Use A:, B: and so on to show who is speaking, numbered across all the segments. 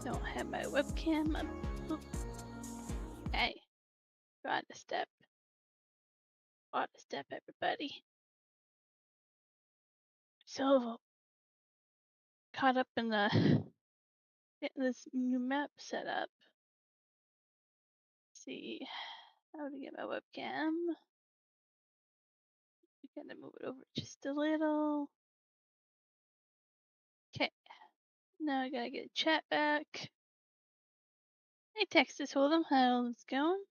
A: Don't have my webcam up. Hey, go on a step. On a step, everybody. So caught up in the getting this new map set up. Let's see how to get my webcam. I'm gonna move it over just a little. Okay, now I gotta get chat back. Hey Texas Hold'em, how's it going?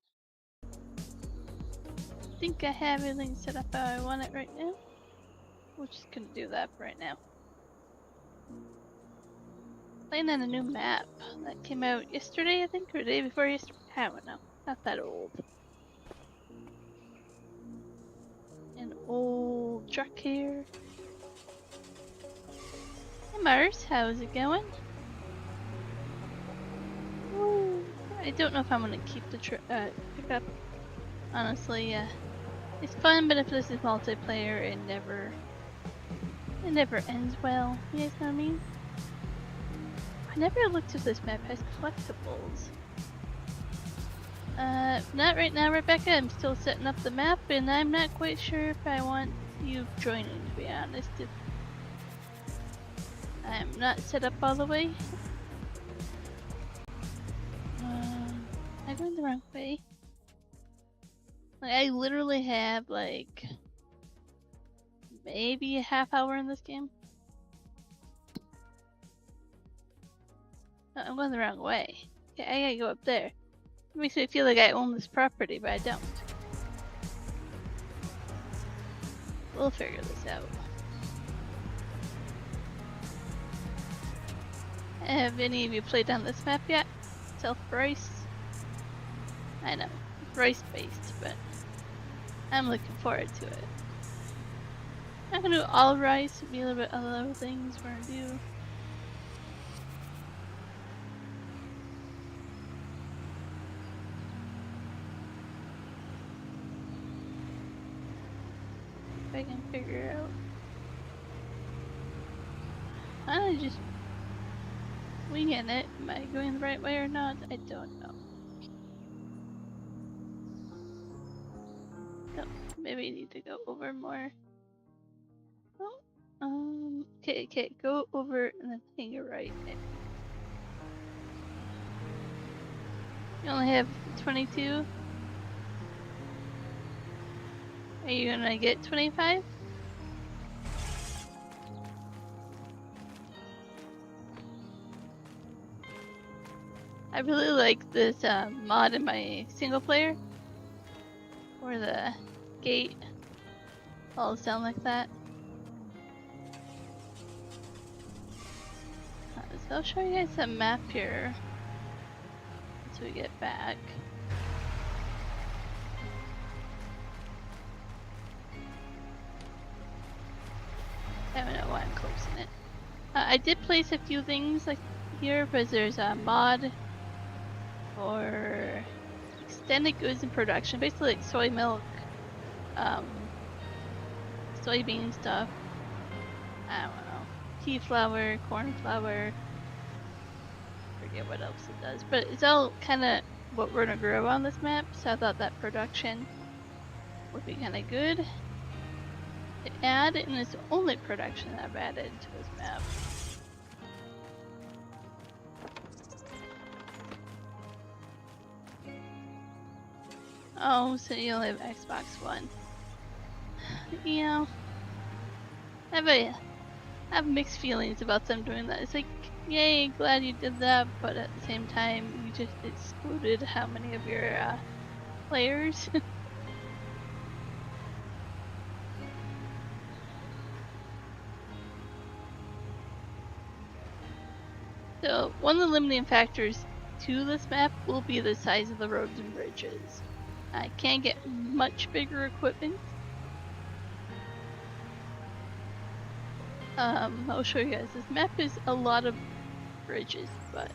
A: I think I have everything set up how I want it right now. We're just gonna do that for right now. Playing on a new map that came out yesterday, I think, or the day before yesterday. I don't know. Not that old. An old truck here. Hey Mars, how's it going? Woo. I don't know if I'm gonna keep the pickup. Honestly, it's fun, but if this is multiplayer, it never ends well. You guys know what I mean? I never looked if this map has collectibles. Not right now, Rebecca. I'm still setting up the map, and I'm not quite sure if I want you joining, to be honest. If I'm not set up all the way. I'm going the wrong way. Like, I literally have, like, maybe a half hour in this game. No, I'm going the wrong way. Okay, I gotta go up there. It makes me feel like I own this property, but I don't. We'll figure this out. Have any of you played on this map yet? Self-Bryce? I know, Bryce-based, but I'm looking forward to it. I'm gonna do all rice, be a little bit of other things we're gonna do. If I can figure out. I'm just winging it. Am I going the right way or not? I don't know. No, maybe I need to go over more. Oh, okay, go over and then hang your right. You only have 22? Are you gonna get 25? I really like this mod in my single player, where the gate falls down like that. So I'll show you guys a map here until we get back. I don't know why I'm closing it. I did place a few things like here because there's a mod for extended goods in production, basically like soy milk, soybean stuff. I don't know, pea flour, corn flour. Forget what else it does, but it's all kind of what we're gonna grow on this map. So I thought that production would be kind of good to add, and it's the only production I've added to this map. Oh, so you only have Xbox One. You know, I have mixed feelings about them doing that. It's like, yay, glad you did that, but at the same time, you just excluded how many of your players. So, one of the limiting factors to this map will be the size of the roads and bridges. I can't get much bigger equipment. I'll show you guys. This map is a lot of bridges, but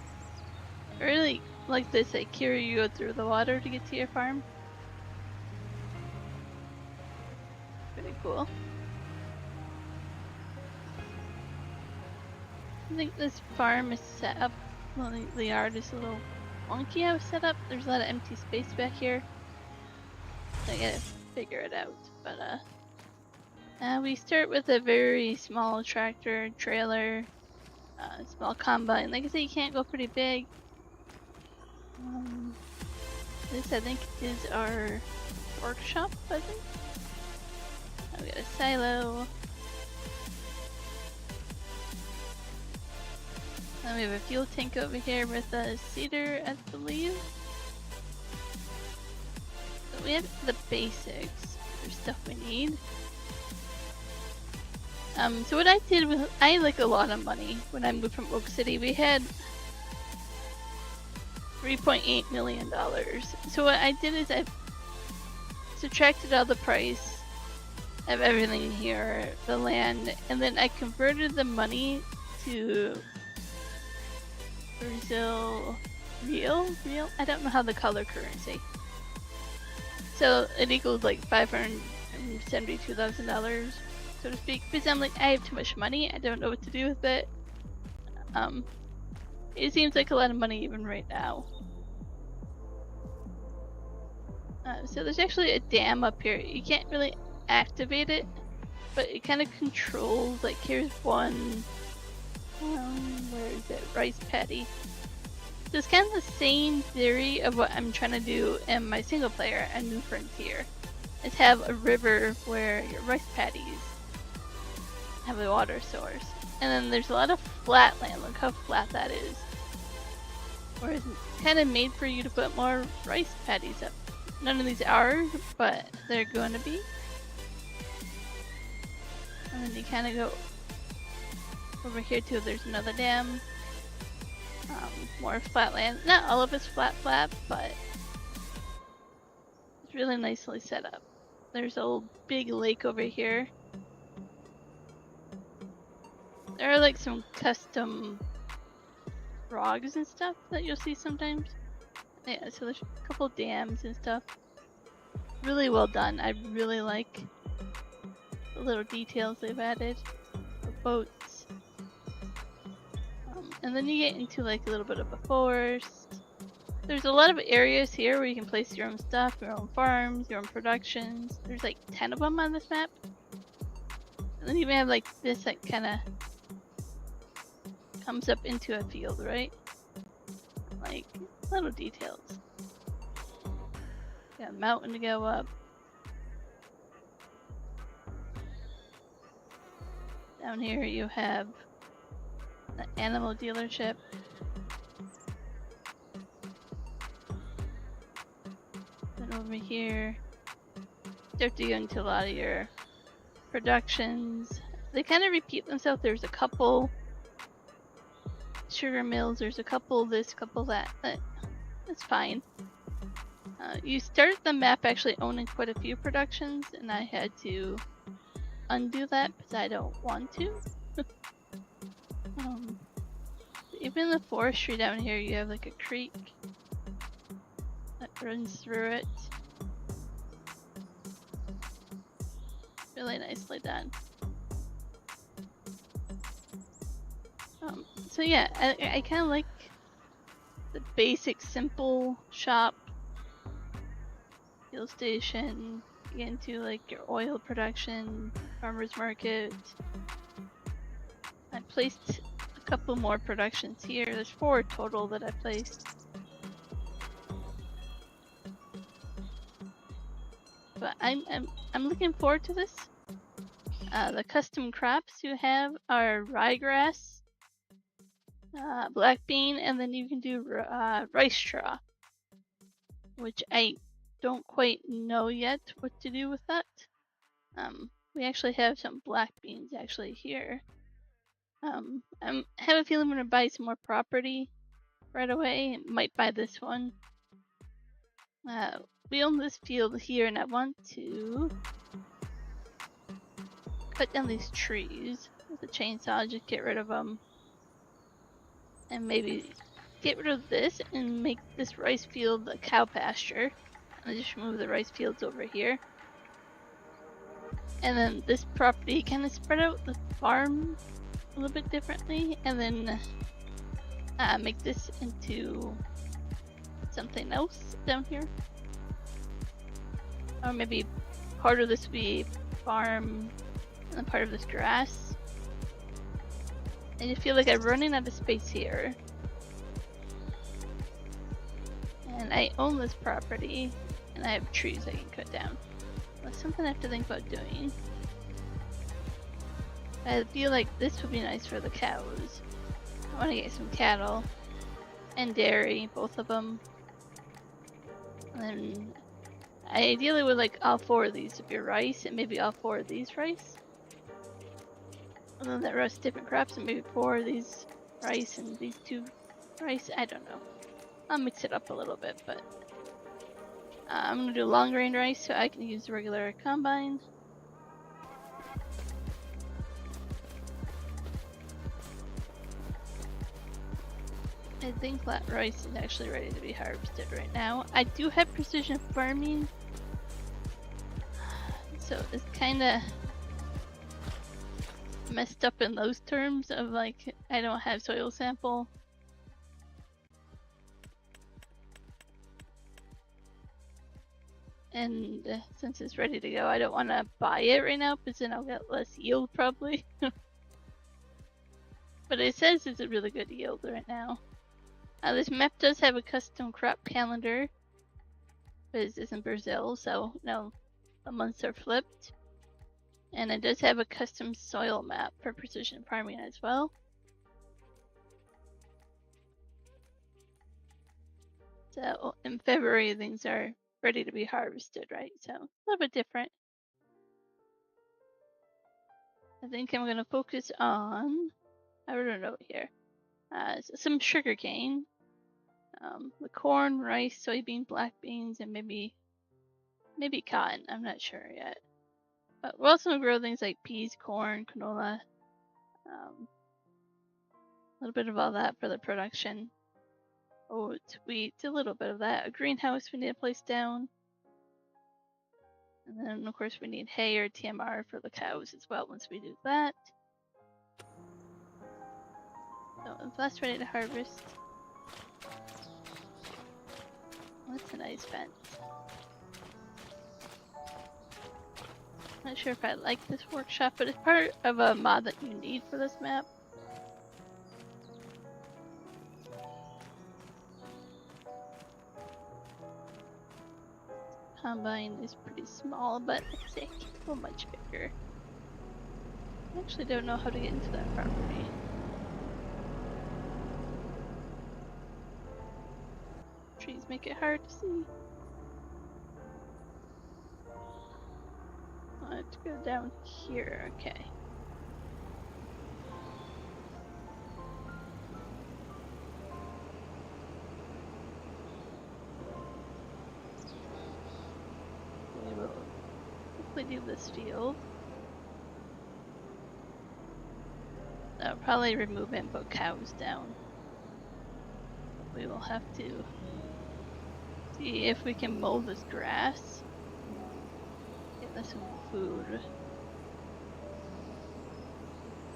A: I really like this. Like here, you go through the water to get to your farm. Pretty cool. I think this farm is set up The yard is a little wonky how it's set up. There's a lot of empty space back here. So I gotta figure it out. But we start with a very small tractor, trailer, small combine. Like I said, you can't go pretty big. This I think is our workshop, I think. We got a silo. Then we have a fuel tank over here with a cedar, I believe. So we have the basics for stuff we need. So what I did was, I had like a lot of money when I moved from Oak City. We had $3.8 million. So what I did is I subtracted all the price of everything here, the land, and then I converted the money to Brazil real. I don't know how the color currency. So it equals like $572,000, so to speak. Because I'm like, I have too much money. I don't know what to do with it. It seems like a lot of money even right now. So there's actually a dam up here. You can't really activate it, but it kind of controls, like here's one, where is it, rice paddy. So it's kind of the same theory of what I'm trying to do in my single player and New Frontier, is have a river where your rice paddies have a water source. And then there's a lot of flat land. Look how flat that is. Whereas it's kind of made for you to put more rice paddies up. None of these are, but they're going to be. And then you kind of go over here too. There's another dam. More flat land. Not all of it's flat, but it's really nicely set up. There's a old big lake over here. There are like some custom frogs and stuff that you'll see sometimes. Yeah, so there's a couple dams and stuff. Really well done. I really like the little details they've added. The boats. And then you get into like a little bit of a forest. There's a lot of areas here where you can place your own stuff, your own farms, your own productions. There's like 10 of them on this map. And then you even have like this that kind of comes up into a field, right? Like little details. Got a mountain to go up. Down here you have the animal dealership. Then over here, start to go into a lot of your productions. They kind of repeat themselves. There's a couple sugar mills, there's a couple this, couple that, but it's fine. You start the map actually owning quite a few productions, and I had to undo that because I don't want to. Even in the forestry down here, you have like a creek that runs through it. Really nicely done. So yeah, I kind of like the basic, simple shop, fuel station, get into like your oil production, farmer's market. I placed a couple more productions here. There's 4 total that I placed. But I'm looking forward to this. The custom crops you have are ryegrass, black bean, and then you can do rice straw, which I don't quite know yet what to do with that. We actually have some black beans actually here. I have a feeling I'm gonna buy some more property right away. Might buy this one. We own this field here, and I want to cut down these trees with a chainsaw, just get rid of them. And maybe get rid of this and make this rice field a cow pasture. And just move the rice fields over here. And then this property kind of spread out the farm a little bit differently. And then make this into something else down here. Or maybe part of this would be farm and part of this grass. And I feel like I'm running out of space here. And I own this property and I have trees I can cut down. That's something I have to think about doing. I feel like this would be nice for the cows. I want to get some cattle and dairy, both of them. And then I ideally would like all 4 of these to be rice, and maybe all 4 of these rice. And then the rest different crops, and maybe 4 of these rice and these 2 rice. I don't know. I'll mix it up a little bit, but I'm gonna do long grain rice so I can use the regular combine. I think that rice is actually ready to be harvested right now. I do have precision farming, so it's kind of messed up in those terms of like I don't have soil sample. And since it's ready to go, I don't want to buy it right now because then I'll get less yield probably. But it says it's a really good yield right now. This map does have a custom crop calendar, but it's in Brazil, so no, the months are flipped. And it does have a custom soil map for precision farming as well. So in February, things are ready to be harvested, right? So a little bit different. I think I'm going to focus on, I wrote a note here, some sugarcane, the corn, rice, soybean, black beans, and maybe cotton. I'm not sure yet. But we're also going to grow things like peas, corn, canola, a little bit of all that for the production. Oats, wheat, a little bit of that. A greenhouse we need to place down. And then, of course, we need hay or TMR for the cows as well once we do that. So, that's ready to harvest. That's a nice fence. Not sure if I like this workshop, but it's part of a mod that you need for this map. Combine is pretty small, but it's a little much bigger. I actually don't know how to get into that property. Trees make it hard to see. I have to go down here, okay. We will quickly do this field. I'll probably remove it and put cows down. We will have to see if we can mow this grass. Get us some food.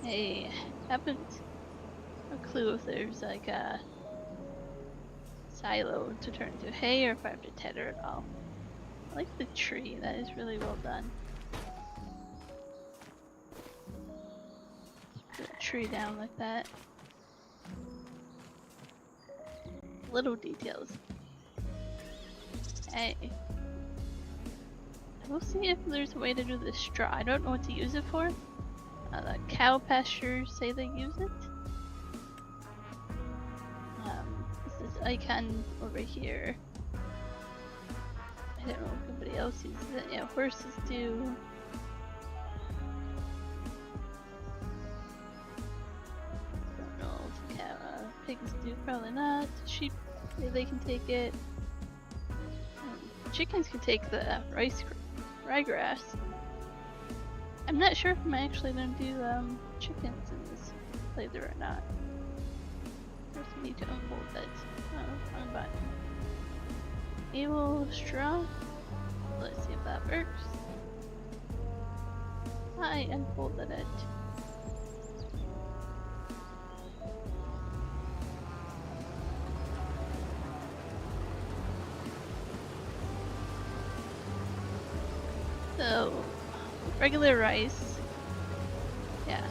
A: I haven't a clue if there's like a silo to turn to hay or if I have to tether it all. I like the tree, that is really well done. Put a tree down like that. Little details. Hey. We'll see if there's a way to do this straw. I don't know what to use it for. The cow pastures say they use it. This icon over here. I don't know if anybody else uses it. Yeah, horses do. Don't know if pigs do, probably not. Sheep, they can take it. Chickens can take the ryegrass. I'm not sure if I'm actually going to do chickens in this playthrough or not. First we need to unfold it. Oh, wrong button. Able straw. Let's see if that works. I unfolded it. So, regular rice, yeah.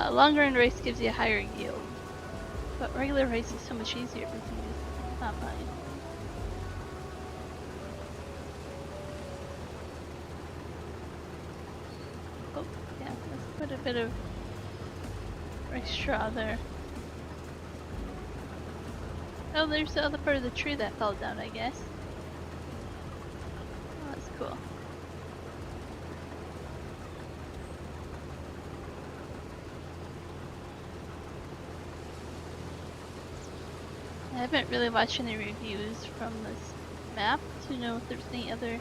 A: Long grain rice gives you a higher yield, but regular rice is so much easier to use. Not mine. Oh, yeah, let's put a bit of rice straw there. Oh, there's the other part of the tree that fell down, I guess. Oh, that's cool. I haven't really watched any reviews from this map to know if there's any other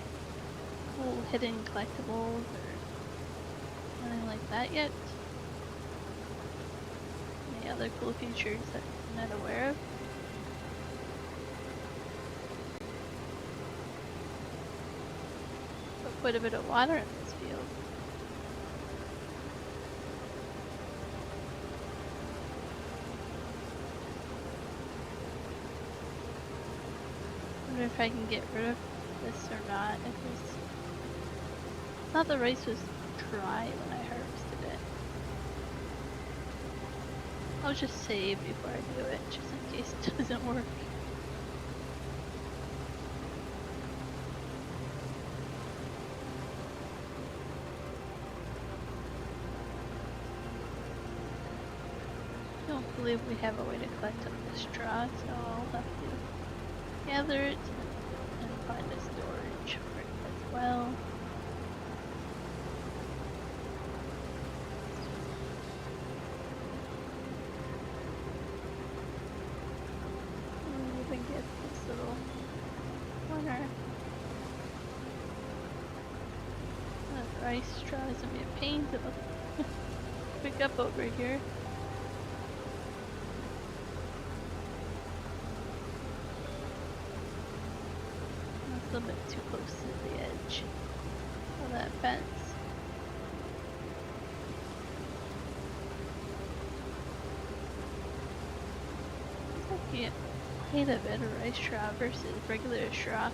A: cool hidden collectibles or anything like that yet. Any other cool features that I'm not aware of. Put quite a bit of water in this field. I wonder if I can get rid of this or not. If it's... I thought the rice was dry when I harvested it. I'll just save before I do it, just in case it doesn't work. I don't believe we have a way to collect up the straw, so I'll have to gather it and find a storage for it as well. We'll even get this little corner. That rice straw is gonna be a pain to pick up over here. A little bit too close to the edge of that fence. Looks like you get quite a bit of rice straw versus regular straw.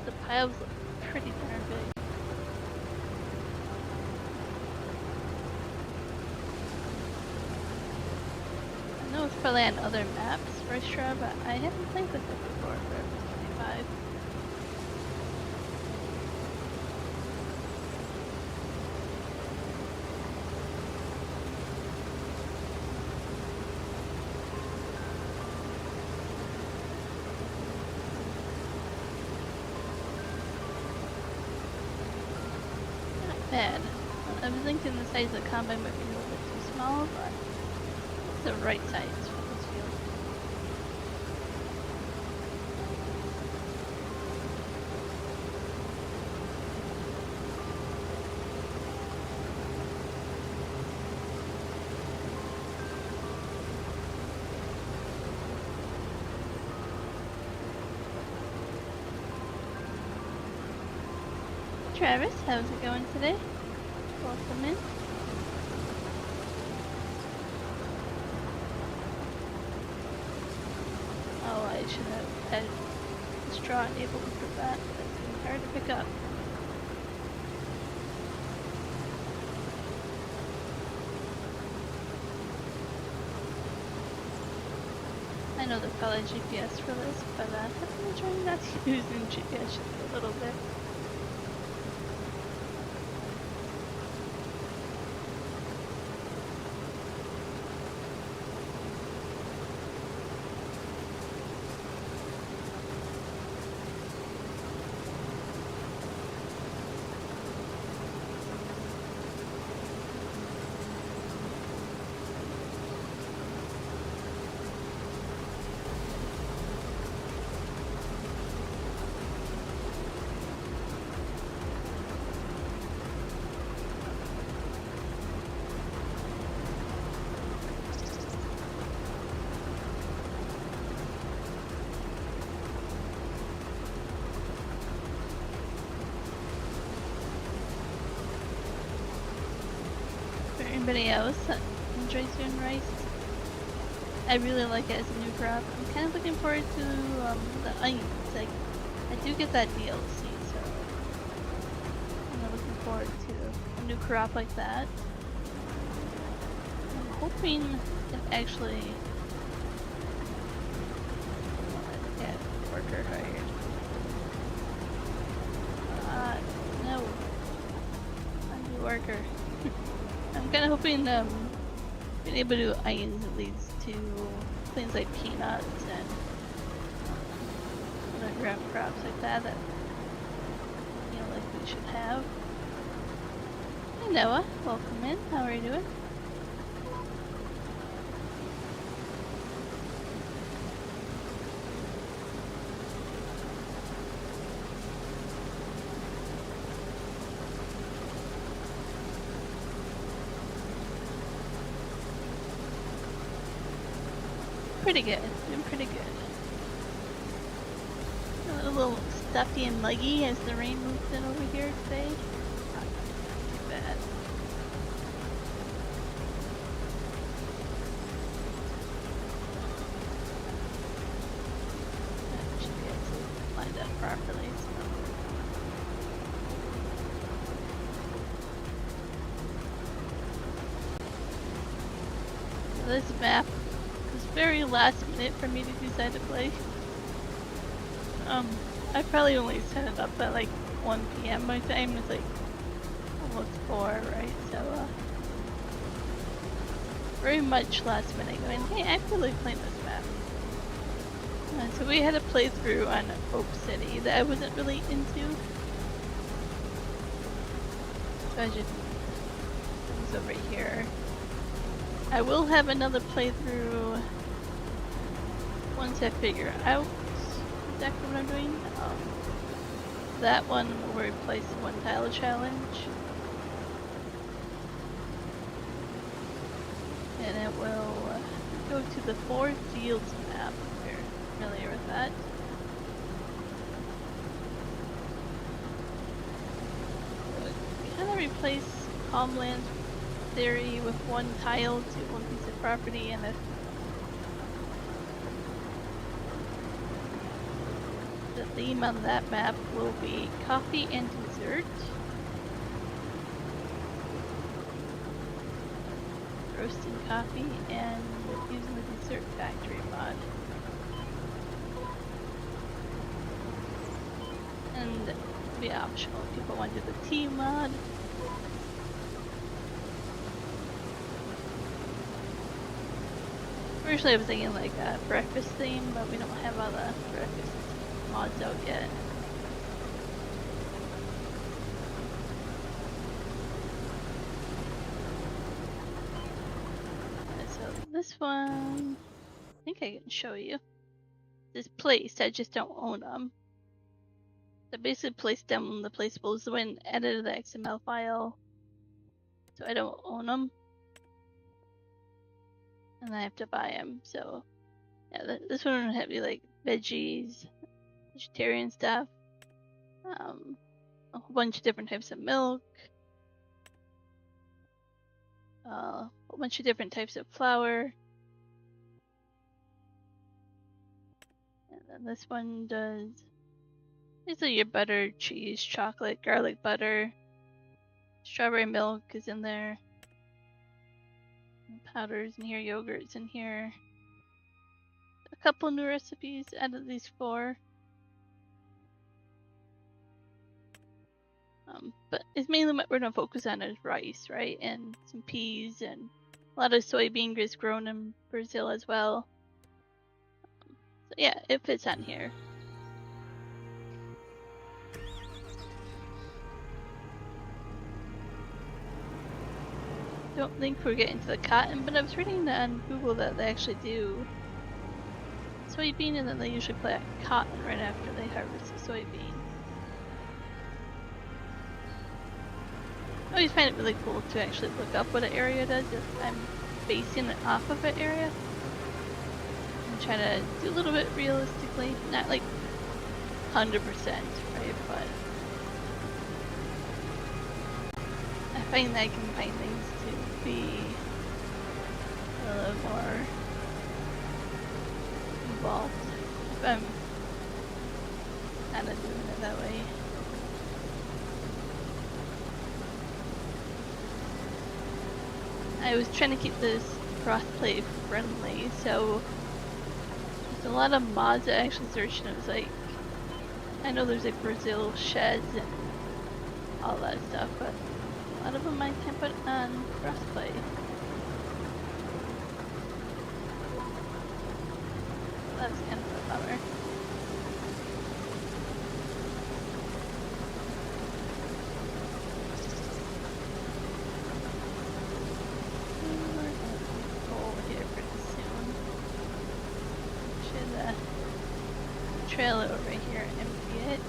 A: The piles look pretty darn big. I know it's probably on other maps, rice straw, but I haven't played with it before for 25. Not bad. I was thinking the size of the combine might be a little bit too small, but it's the right size for this field. Travis, how's it going today? Welcome in. Oh, I should have had the straw enabled for that. That's hard to pick up. I know there's probably GPS for this, but I'm trying not to use GPS just a little bit. Anybody else that enjoys doing rice? I really like it as a new crop. I'm kind of looking forward to the onions. Like, I do get that DLC, so looking forward to a new crop like that. I'm hoping it actually get worker hired. No. I'm the worker. I'm kind of hoping being able to do onions leads to things like peanuts and other grab crops like that like we should have. Hey Noah, welcome in. How are you doing? Pretty good. Doing pretty good. A little stuffy and muggy as the rain moves in over here today. Not too bad. I should be able to line that properly. So this map was very last minute for me to decide to play. I probably only set it up at like 1 PM my time. It's like almost 4, right? So very much last minute going, hey, I feel like playing this map. So we had a playthrough on Oak City that I wasn't really into. So I just was over here. I will have another playthrough once I figure out exactly what I'm doing. That one will replace the one tile challenge. And it will go to the 4 fields map, if you're familiar with that. So it kind of replace Homeland's theory with one tile to one piece of property, and if the theme on that map will be coffee and dessert. Roasting coffee and using the dessert factory mod. And it'll be optional if people want to do the tea mod. Originally I was thinking like a breakfast theme, but we don't have all the breakfast mods out yet. So this one, I think I can show you. This placed, I just don't own them. So basically placed them the placeables when edited the XML file. So I don't own them. And I have to buy them, so yeah, this one would have you like veggies, vegetarian stuff, a whole bunch of different types of milk, a whole bunch of different types of flour, and then this one does basically your butter, cheese, chocolate, garlic butter, strawberry milk is in there. Powders in here, yogurts in here. A couple new recipes out of these 4. But it's mainly what we're gonna focus on is rice, right? And some peas and a lot of soybean is grown in Brazil as well. So yeah, it fits on here. Don't think we're getting to the cotton, but I was reading on Google that they actually do soybean and then they usually plant cotton right after they harvest the soybean. I always find it really cool to actually look up what an area does if I'm basing it off of an area. And try to do a little bit realistically, not like 100%, right? But I find that I can find things to be a little more involved if I'm kind of doing it that way. I was trying to keep this crossplay friendly, so there's a lot of mods I actually searched and it was like, I know there's like Brazil sheds and all that stuff, but a lot of them I can't put on crossplay. That's kind of a bummer. Trail it over here and empty it.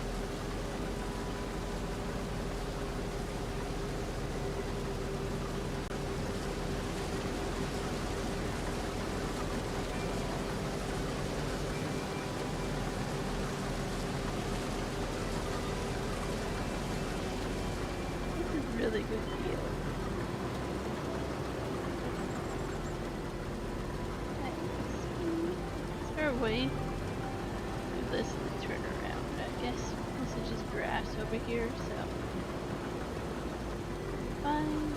A: This is really good deal. Is there a way? This to turn around, I guess. This is just grass over here, so fine.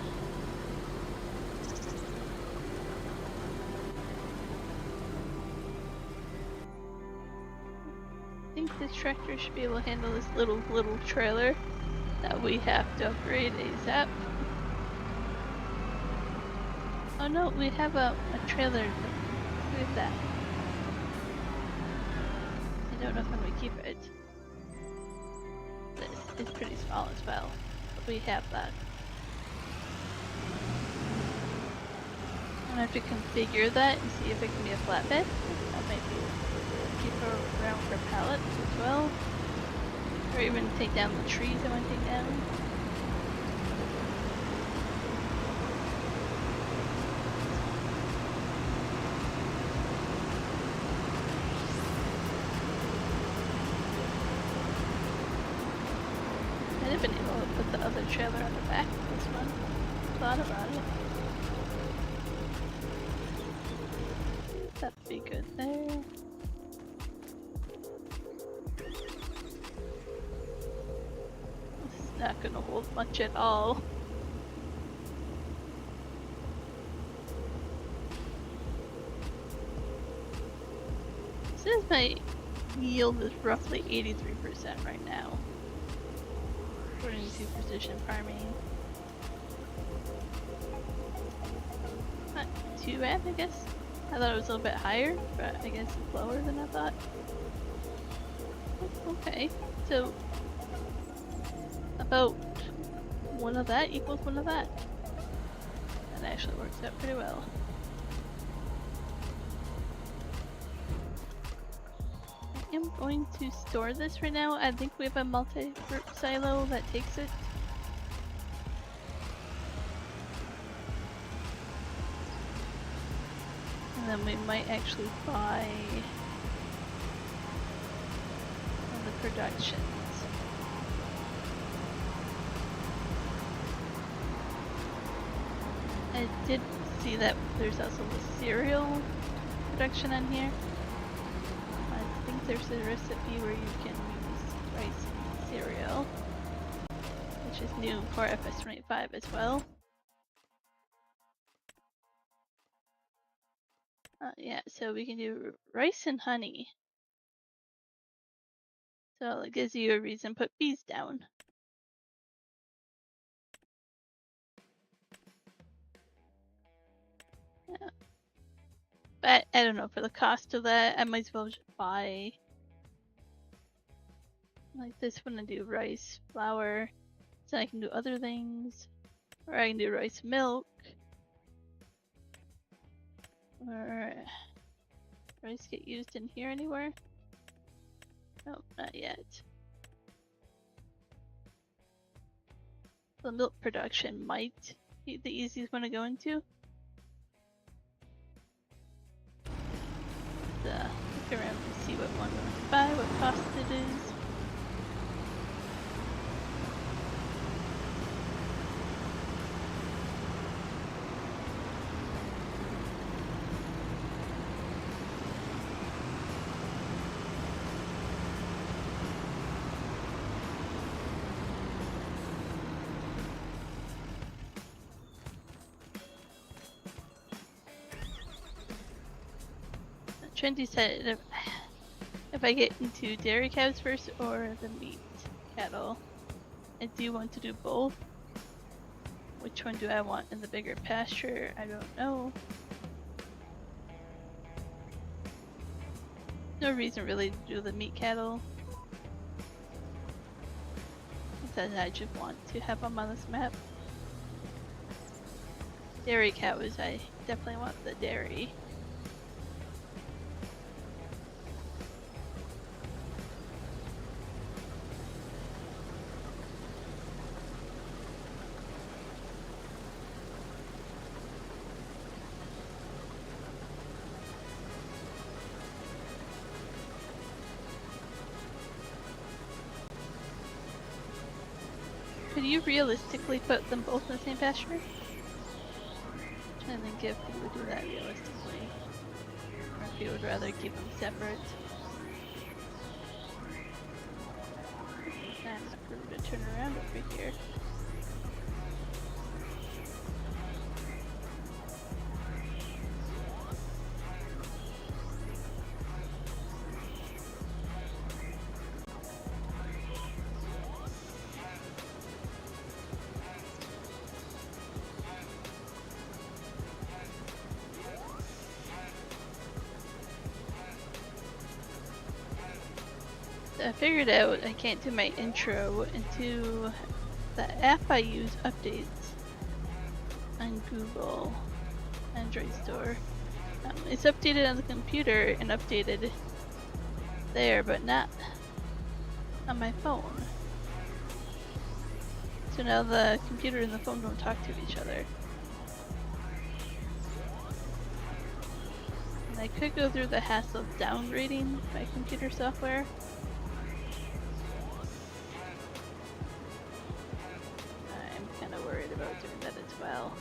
A: I think this tractor should be able to handle this little trailer that we have to upgrade ASAP. Oh no, we have a trailer. We have that. I don't know if I'm going to keep it. This is pretty small as well, but we have that. I'm going to have to configure that and see if it can be a flatbed. That might be keep her around for pallets as well. Or even take down the trees I want to take down. I'd have been able to put the other trailer on the back of this one. Thought about it. That'd be good there. This is not gonna hold much at all. It says my yield is roughly 83% right now. According to precision farming. Not too bad, I guess. I thought it was a little bit higher, but I guess it's lower than I thought. Okay, so about one of that equals one of that. That actually works out pretty well. I am going to store this right now. I think we have a multi-group silo that takes it. And then we might actually buy on the productions. I did see that there's also the cereal production on here. I think there's a recipe where you can use rice and cereal, which is new for FS25 as well. Yeah, so we can do rice and honey. So it gives you a reason to put bees down. Yeah. But I don't know, for the cost of that, I might as well just buy like this one and do rice, flour, so I can do other things. Or I can do rice milk. Or rice get used in here anywhere? No, not yet. The milk production might be the easiest one to go into. Look around to see what one we want to buy, what cost it is. trying to decide if I get into dairy cows first or the meat cattle. I do want to do both. Which one do I want in the bigger pasture? I don't know. No reason really to do the meat cattle. That I just want to have them on this map. Dairy cows, I definitely want the dairy. Could you realistically put them both in the same pasture? I'm trying to think if you would do that realistically. Or if you would rather keep them separate. I'm not going to turn around over here. I figured out I can't do my intro into the app I use updates on Google Android Store. It's updated on the computer and updated there, but not on my phone. So now the computer and the phone don't talk to each other. And I could go through the hassle of downgrading my computer software. Worried about doing that as well.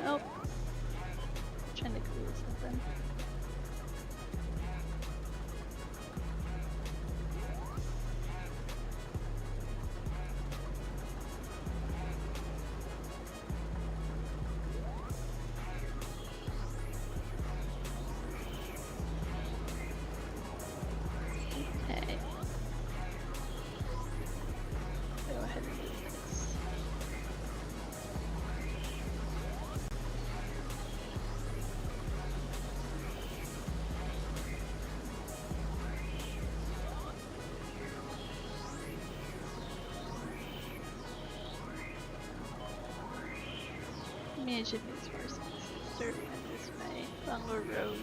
A: Nope. Trying to glue something. Manage if it's worse than serving this way. Longer roads.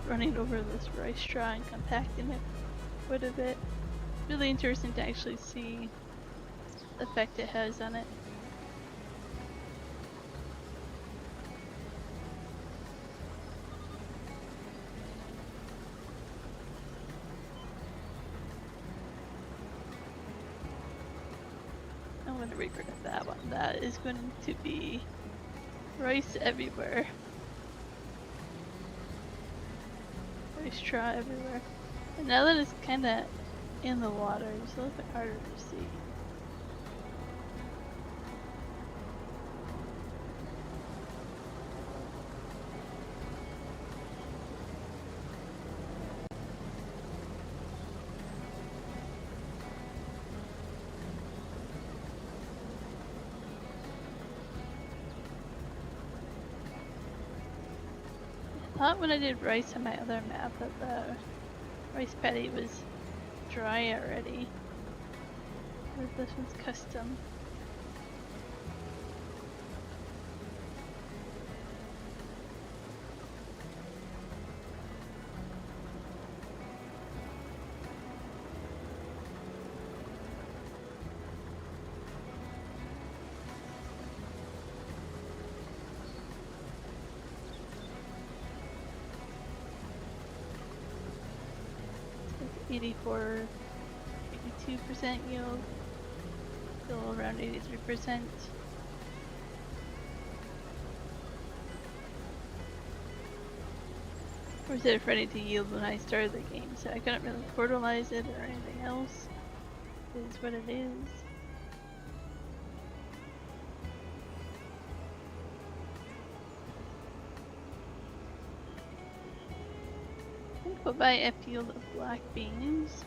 A: Running over this rice straw and compacting it quite a bit. Really interesting to actually see the effect it has on it. I'm going to regret that one. That is going to be rice everywhere. Straw everywhere. And now that it's kind of in the water, it's a little bit harder to see. I thought when I did rice on my other map that the rice paddy was dry already. But this one's custom. 84, 82% yield, still around 83%. Or was it ready to yield when I started the game, so I couldn't really fertilize it or anything else. It is what it is. I think we'll buy a field of black beans.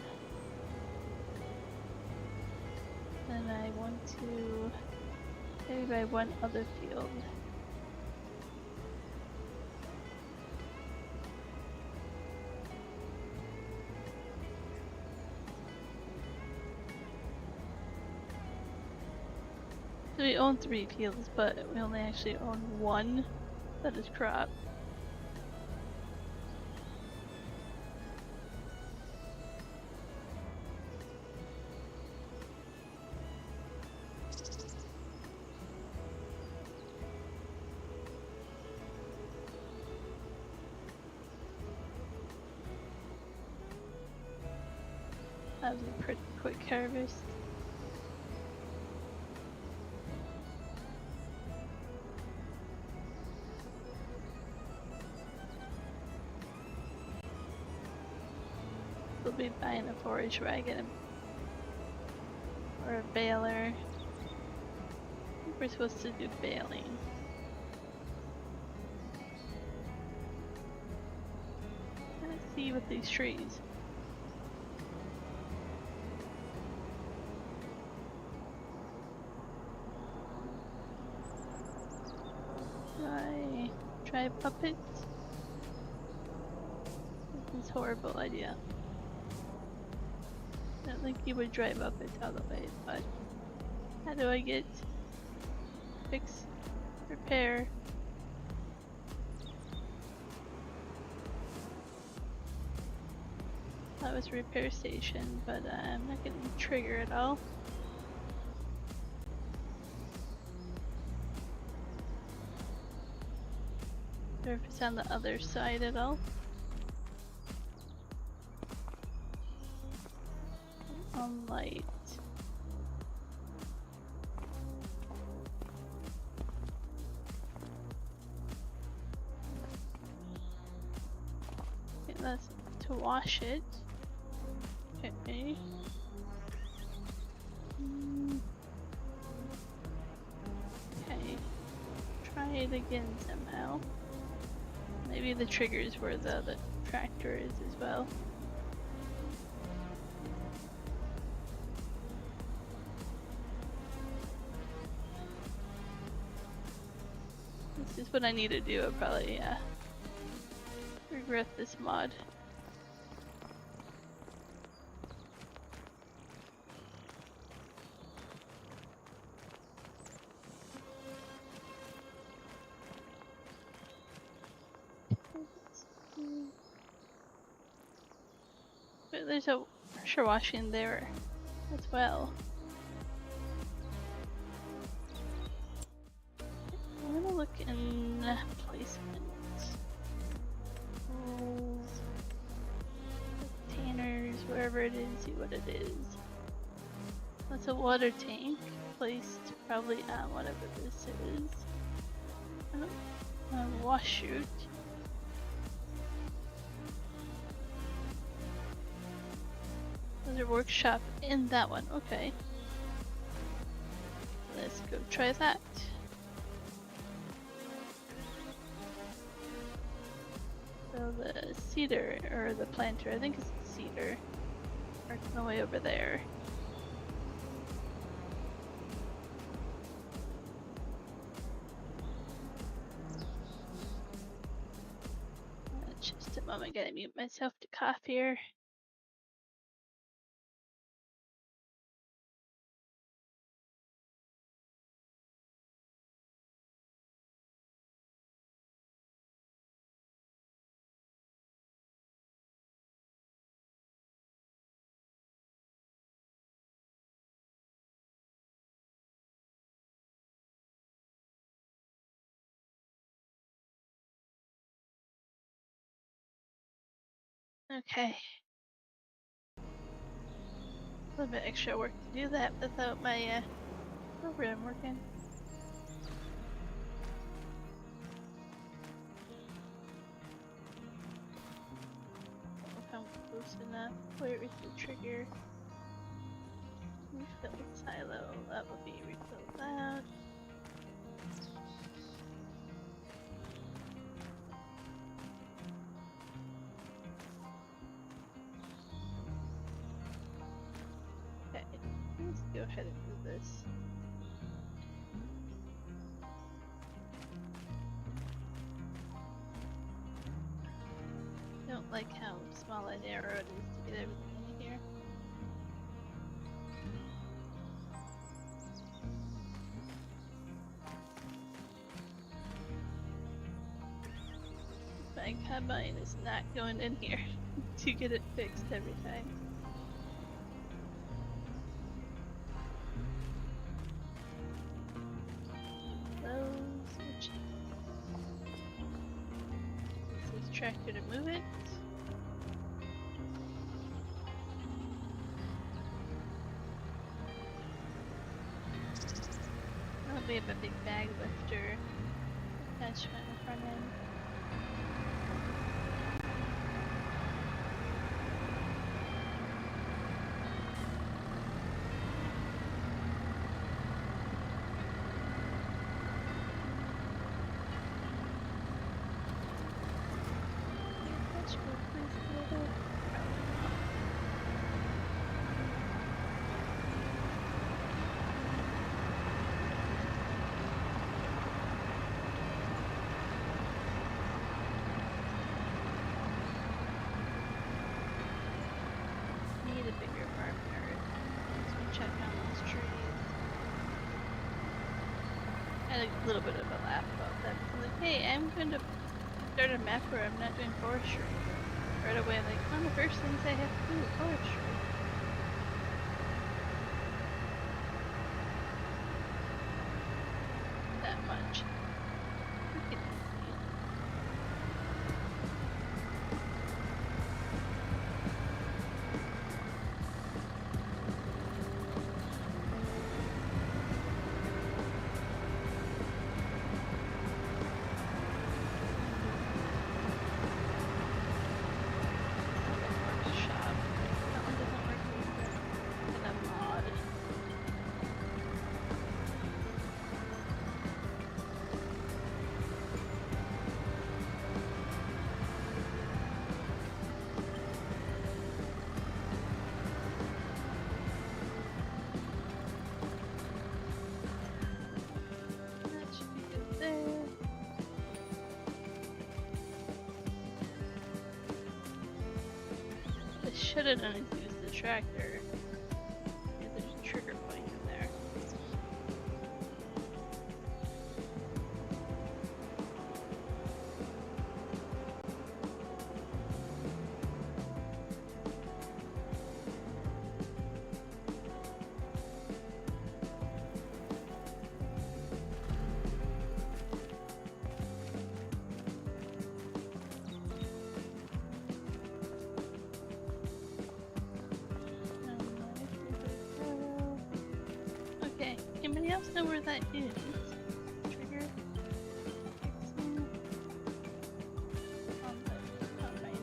A: Then I want to maybe buy one other field. So we own 3 fields, but we only actually own 1 that is crop. That was a pretty quick harvest. We'll be buying a forage wagon or a baler. I think we're supposed to do baling. Let's see with these trees. Try puppets? This is a horrible idea. I don't think you would drive up it all the way, but how do I get fix, repair? That was repair station, but I'm not getting trigger at all. Or if it's on the other side at all. On light. Okay, that's to wash it. Okay. Okay. Try it again somehow. Maybe the trigger's where the tractor is as well. This is what I need to do. I'll probably regret this mod. But there's a pressure washing there as well. I'm gonna look in placement. Containers, wherever it is, see what it is. That's a water tank placed probably on whatever this is. A wash chute. There's a workshop in that one. Okay. Let's go try that. So the cedar, or the planter, I think it's the cedar, working the way over there. Just a moment, gotta mute myself to cough here. Okay. A little bit extra work to do that without my program working. Don't know if I'm close enough. Where is the trigger? Refill silo. That will be refilled out. Okay, let's go ahead and do this. Don't like how small and narrow it is to get everything in here. My combine is not going in here to get it fixed every time. Switch. This is tractor to move it. We have a big bag lifter attachment in the front end. A little bit of a laugh about that. I'm like, hey, I'm going to start a map where I'm not doing forestry. Right away, I'm like, one of the first things I have to do is forestry. That much. Should have done is use the tractor. There's a trigger point in there. Anybody else know where that is? Trigger? On the combine.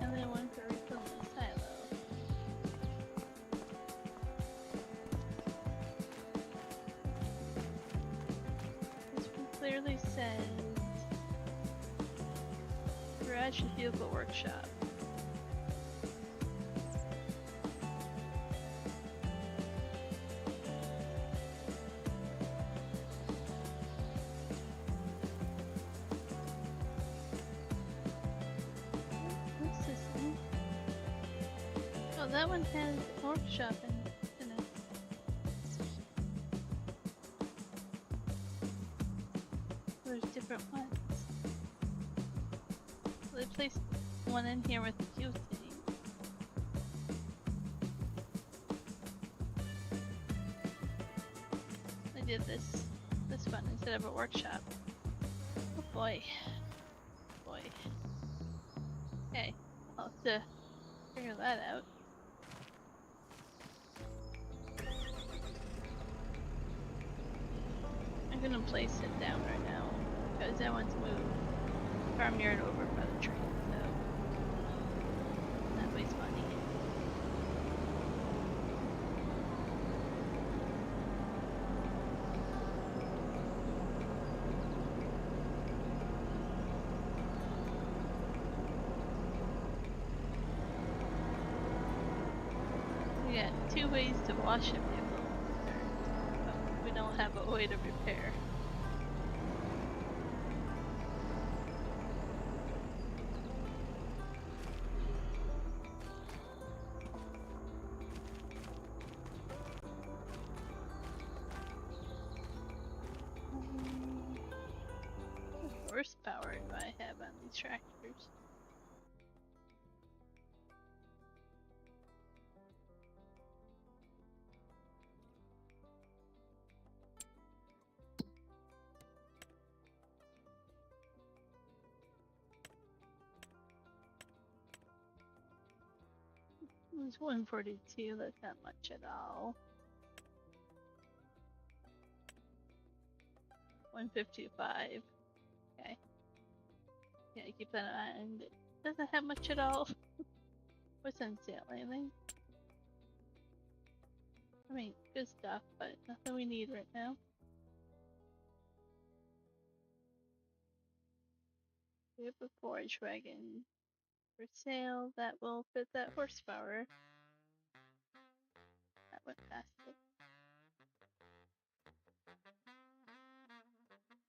A: And then one for refilling the silo. This one clearly says garage and vehicle workshop. Oh, that one has a workshop in it. There's different ones. So they placed one in here with fuel tank. They did this one instead of a workshop. Oh boy. Boy. Okay, I'll have to figure that out. I'm gonna place it down right now because I want to move farmyard over by the train, so that wastes money. We got 2 ways to wash a vehicle, but we don't have a way to repair. What horsepower do I have on these tractors? It's 142, that's not much at all. 155. Okay. Yeah, keep that in mind. It doesn't have much at all. What's on sale? Anything? I mean, good stuff, but nothing we need right now. We have a forage wagon for sale that will fit that horsepower. That went past it.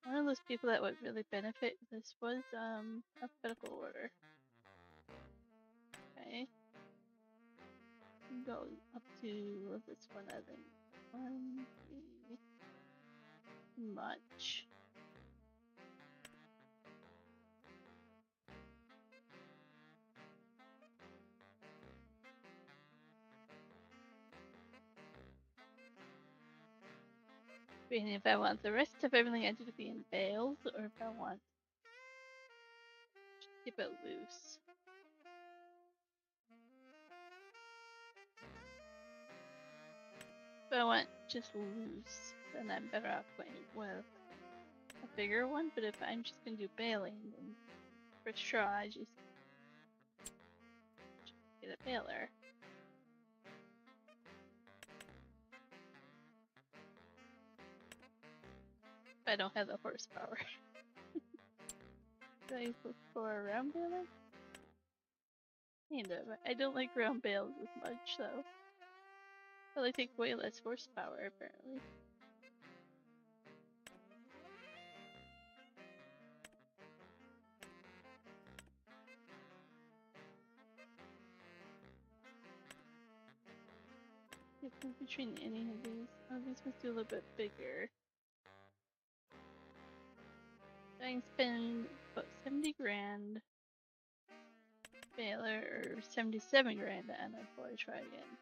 A: One of those people that would really benefit this was alphabetical order. Okay. Go up to this one, I think. 1, 3. Much. And if I want the rest of everything I do to be in bales, or if I want to keep it loose. If I want just loose, then I'm better off going with a bigger one. But if I'm just gonna do baling, then for straw, I just get a baler. If I don't have the horsepower. Do I look for a round baler? Kind of. I don't like round bales as much, though. Well, they take way less horsepower, apparently. Difference between any of these. Oh, these must be a little bit bigger. I can spend about 70 grand baler or 77 grand on a forage wagon.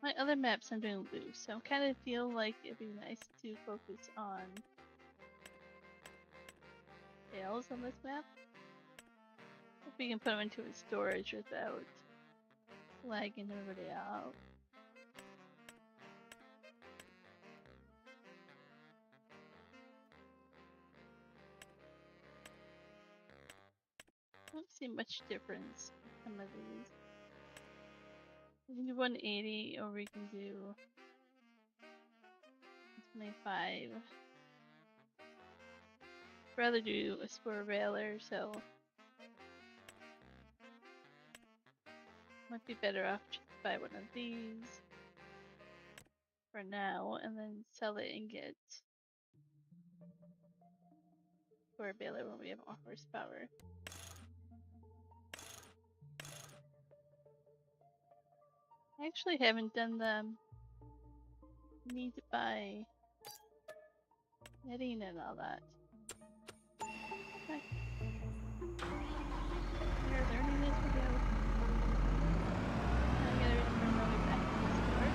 A: My other maps I'm doing loose, so I kind of feel like it'd be nice to focus on bales on this map. If we can put them into a storage without lagging everybody out. I don't see much difference in some of these. We can do 180 or we can do 25. I'd rather do a square baler, so might be better off just buy one of these for now and then sell it and get square baler when we have more horsepower. I actually haven't done the need to buy netting and all that. Okay. We're learning as we go. I gotta remember my way back to the store.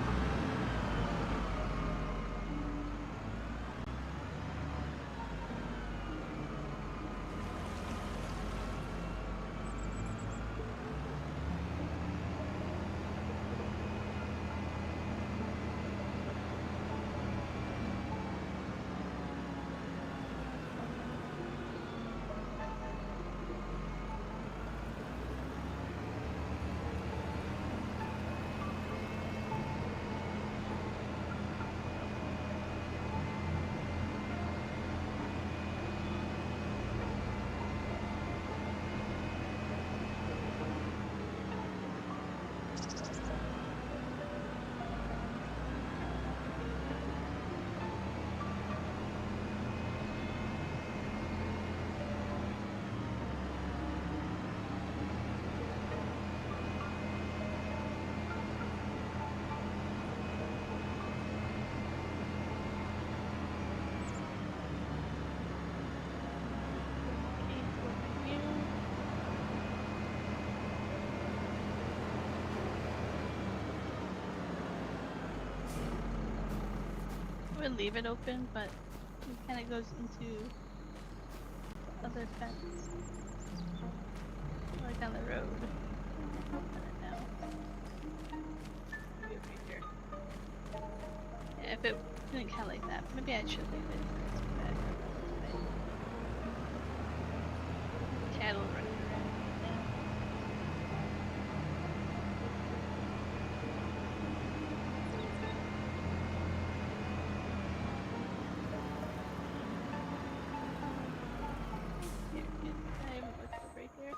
A: I would leave it open, but it kind of goes into the other fence, like on the road. I don't know. Maybe over here. Yeah, if it didn't count like that, maybe I should leave it. It's bad. Cattle running around right now. I haven't looked over here.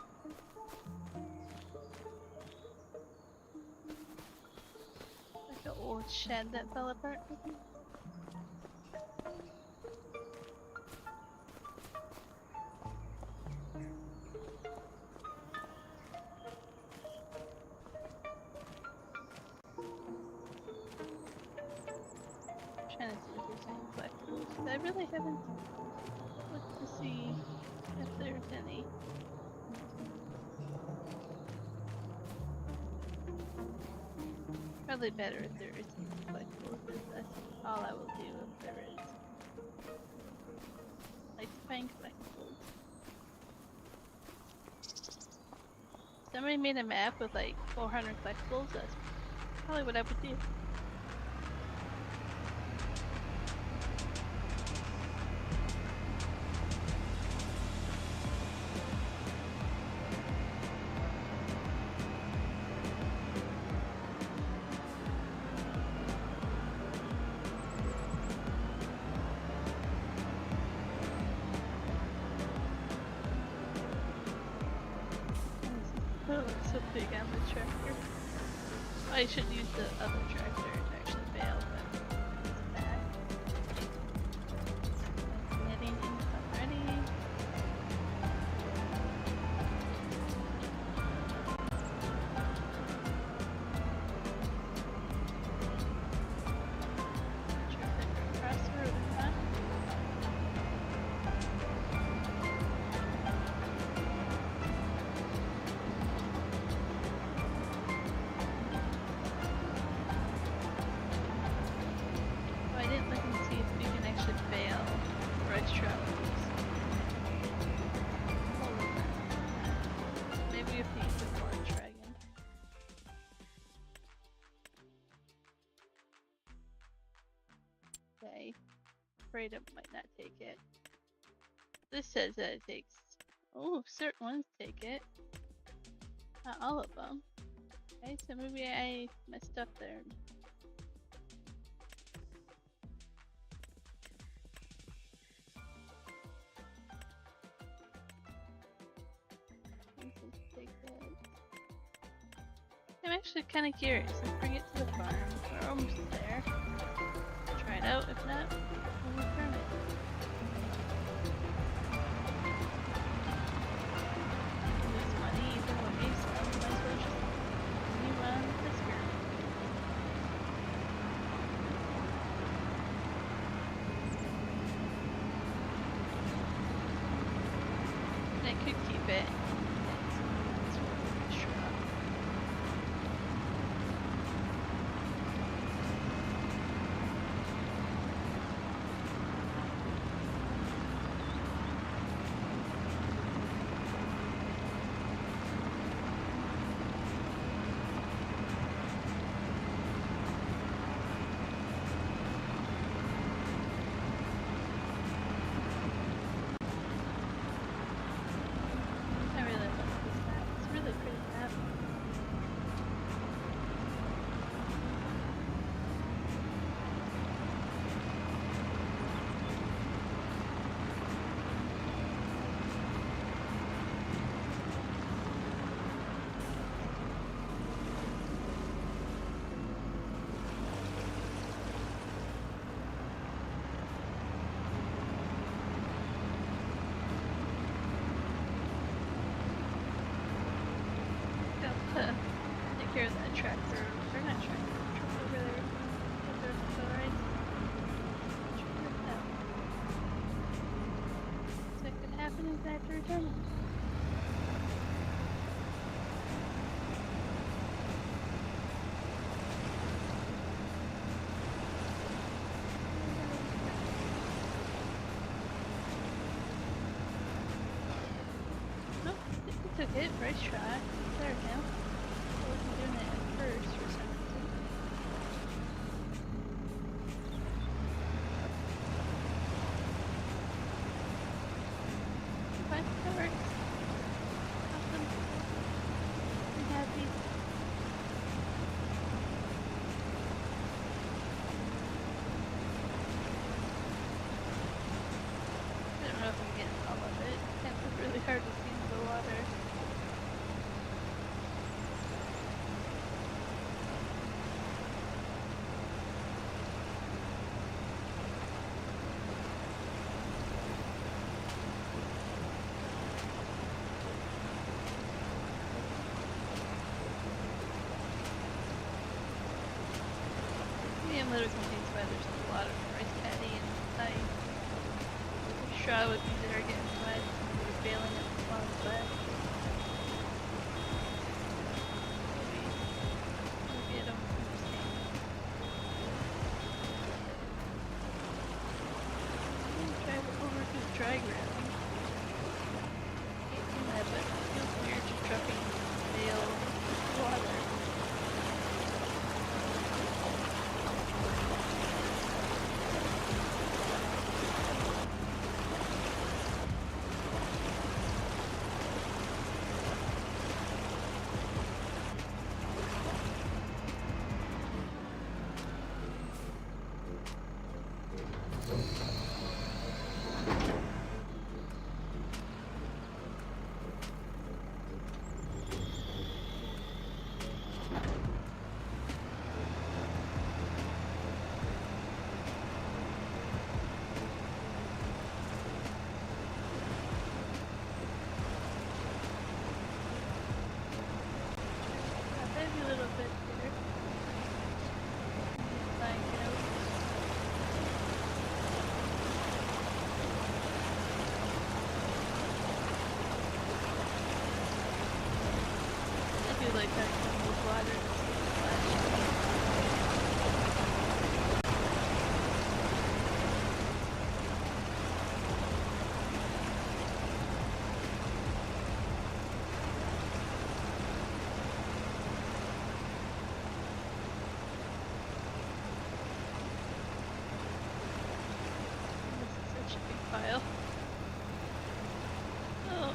A: Like an old shed that fell apart. Trying to see if there's any collectibles. I really haven't looked to see if there's any. Probably better if there isn't collectibles, because that's all I will do if there is. I like to find collectibles. Somebody made a map with like 400 collectibles, that's probably what I would do. Oh, it's so big on the tractor. I should use the other tractor to actually bail, but it's bad. Netting in already. Traffic across the road, huh? I didn't look and see if we can actually bail for extra hours. Maybe if we put more dragon. Okay. Afraid it might not take it. This says that it takes. Oh, certain ones take it. Not all of them. Okay, so maybe I messed up there. I'm actually kind of curious. Let's bring it to the farm. We're almost there. Try it out. If not, we'll return it. Lose money either way, so might as well just continue on with this girl. care of that tractor, or not tractor, truck over there. Alright. That could happen if I have to return it. Nope, it took it. First try. There we go. I wasn't doing it at first for some reason. Fine, that works. Awesome. I'm happy. I don't know if I'm getting all of it. It's really hard to see into the water. Medium litter contains why there's a lot of rice paddy inside. Straw would be there getting wet. We're bailing it while it's wet. Maybe I don't understand. I'm gonna drive it over to the dry ground. Can't do that, but it feels weird just dropping bale water. Maybe a little bit here. Like, I do like that kind of water that's splashing. This is such a big pile. Oh.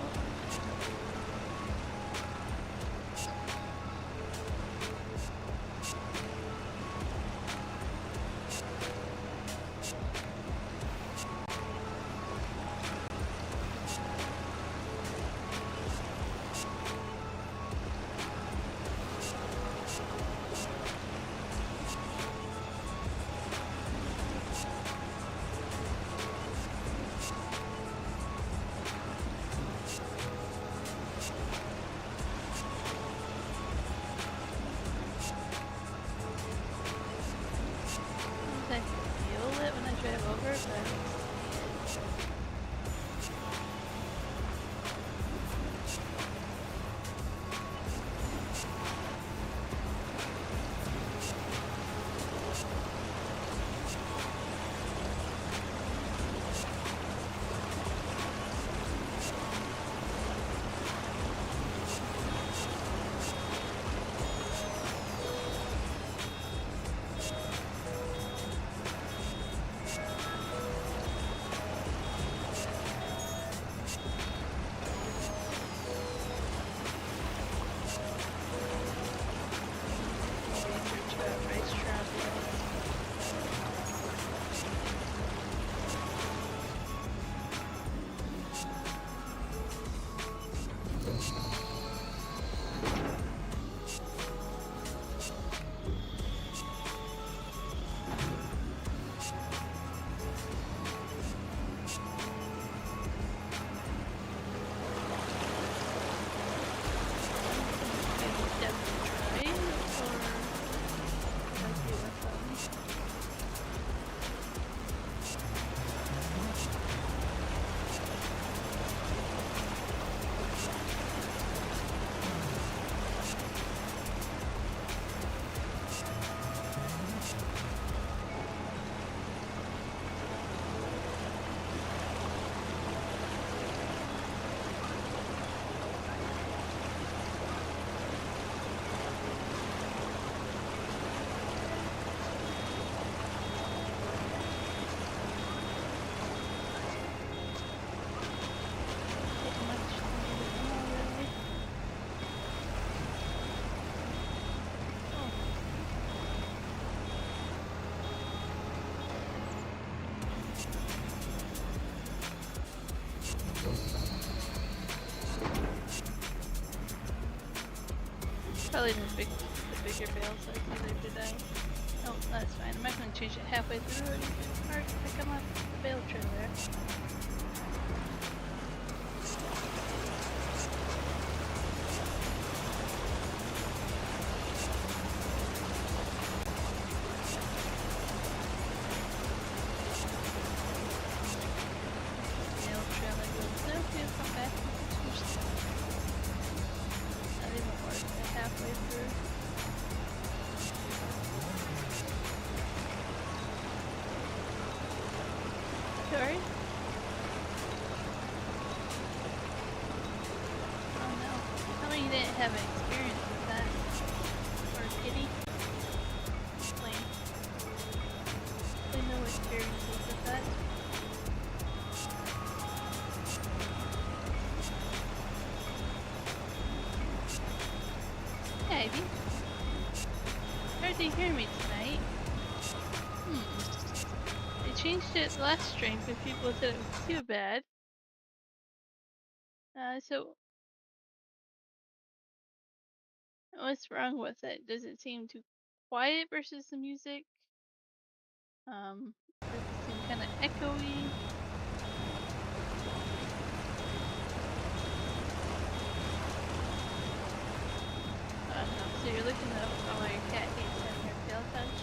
A: Probably didn't pick the bigger bale size either, did I? Oh, that's fine. I'm not going to change it halfway through or anything. Alright, pick them up the bale trailer. Bale trailer goes, no, you come back and fix your stuff. Not even worth it halfway through. Sorry? Oh no. Tell me you didn't have an experience with that. Or kitty? Plain. Plain no experiences with that. Hey, Ivy. Hard to hear me tonight. They changed it last stream because people said it was too bad. So what's wrong with it? Does it seem too quiet versus the music? Does it seem kind of echoey? No. So you're looking up while your cat hates having your tail touch?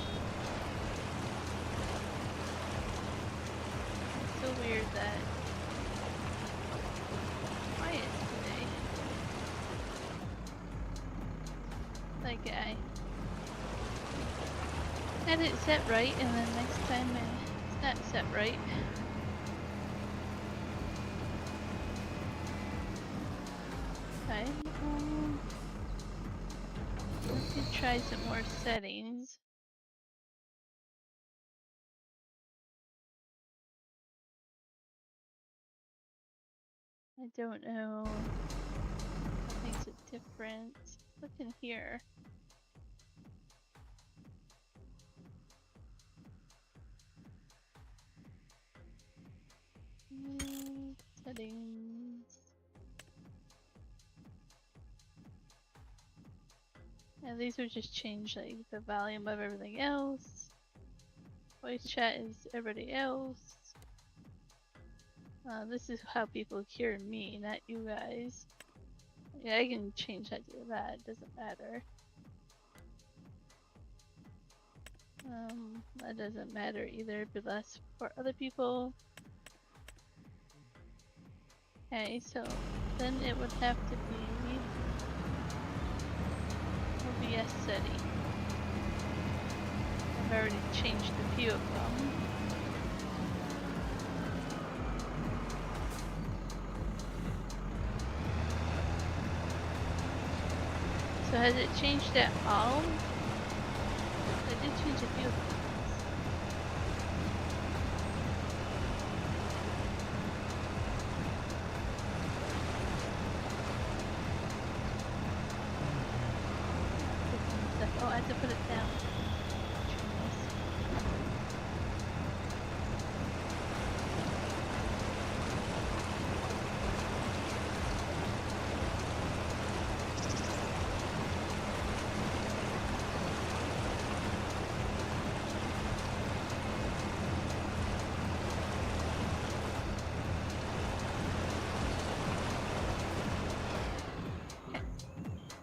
A: It's so weird that it's quiet today. Like I had it set right and then next time it's not set right. Okay. Let me try some more settings. I don't know what makes it different. Look in here. Settings. Yeah, these would just change like the volume of everything else. Voice chat is everybody else. This is how people hear me, not you guys. Yeah, I can change that to that. It doesn't matter. That doesn't matter either, but that's for other people. Okay, so then it would have to be OBS setting. I've already changed a few of them. So has it changed at all? I did change a few of them. Oh, I have to put it down.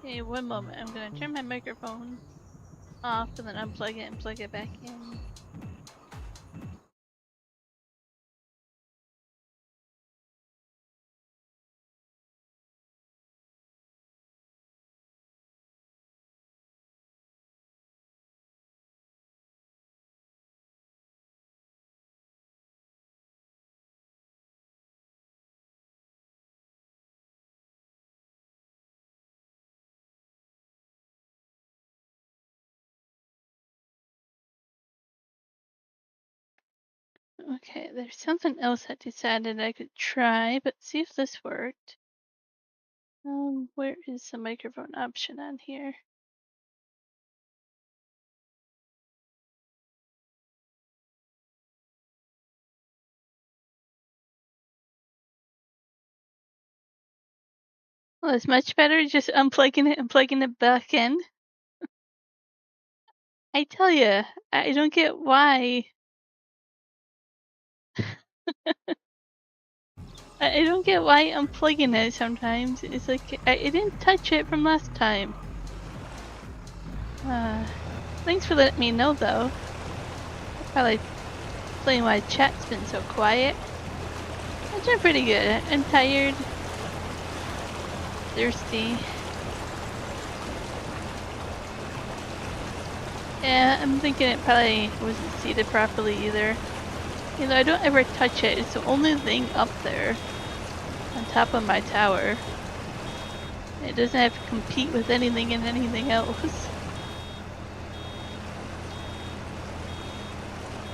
A: Okay, one moment. I'm gonna turn my microphone off and then unplug it and plug it back in. Okay, there's something else I decided I could try, but see if this worked. Where is the microphone option on here? Well, it's much better just unplugging it and plugging it back in. I tell you, I don't get why. I don't get why unplugging it sometimes. It's like I didn't touch it from last time. Thanks for letting me know, though. Probably explain why chat's been so quiet. I'm doing pretty good. I'm tired, thirsty. Yeah, I'm thinking it probably wasn't seated properly either. You know, I don't ever touch it. It's the only thing up there on top of my tower. It doesn't have to compete with anything and anything else.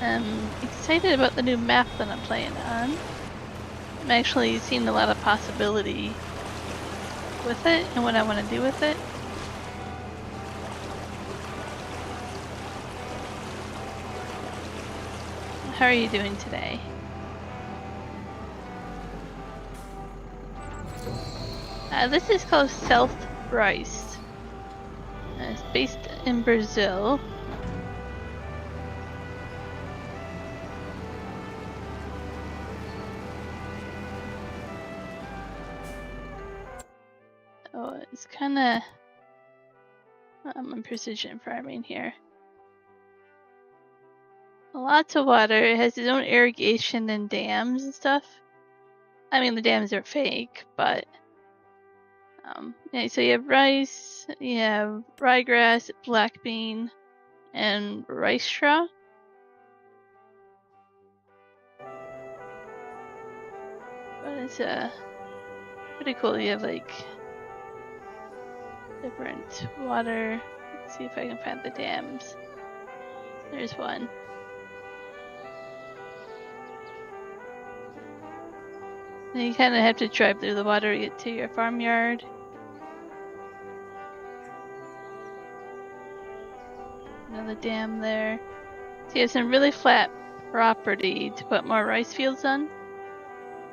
A: I'm excited about the new map that I'm playing on. I'm actually seeing a lot of possibility with it and what I want to do with it. How are you doing today? This is called South Rice. It's based in Brazil. Oh, it's kind of I'm precision farming here. Lots of water. It has its own irrigation and dams and stuff. I mean, the dams are fake, but yeah. So you have rice, you have ryegrass, black bean, and rice straw. But it's pretty cool. You have like different water. Let's see if I can find the dams. There's one. And you kind of have to drive through the water to get to your farmyard. Another dam there. So you have some really flat property to put more rice fields on,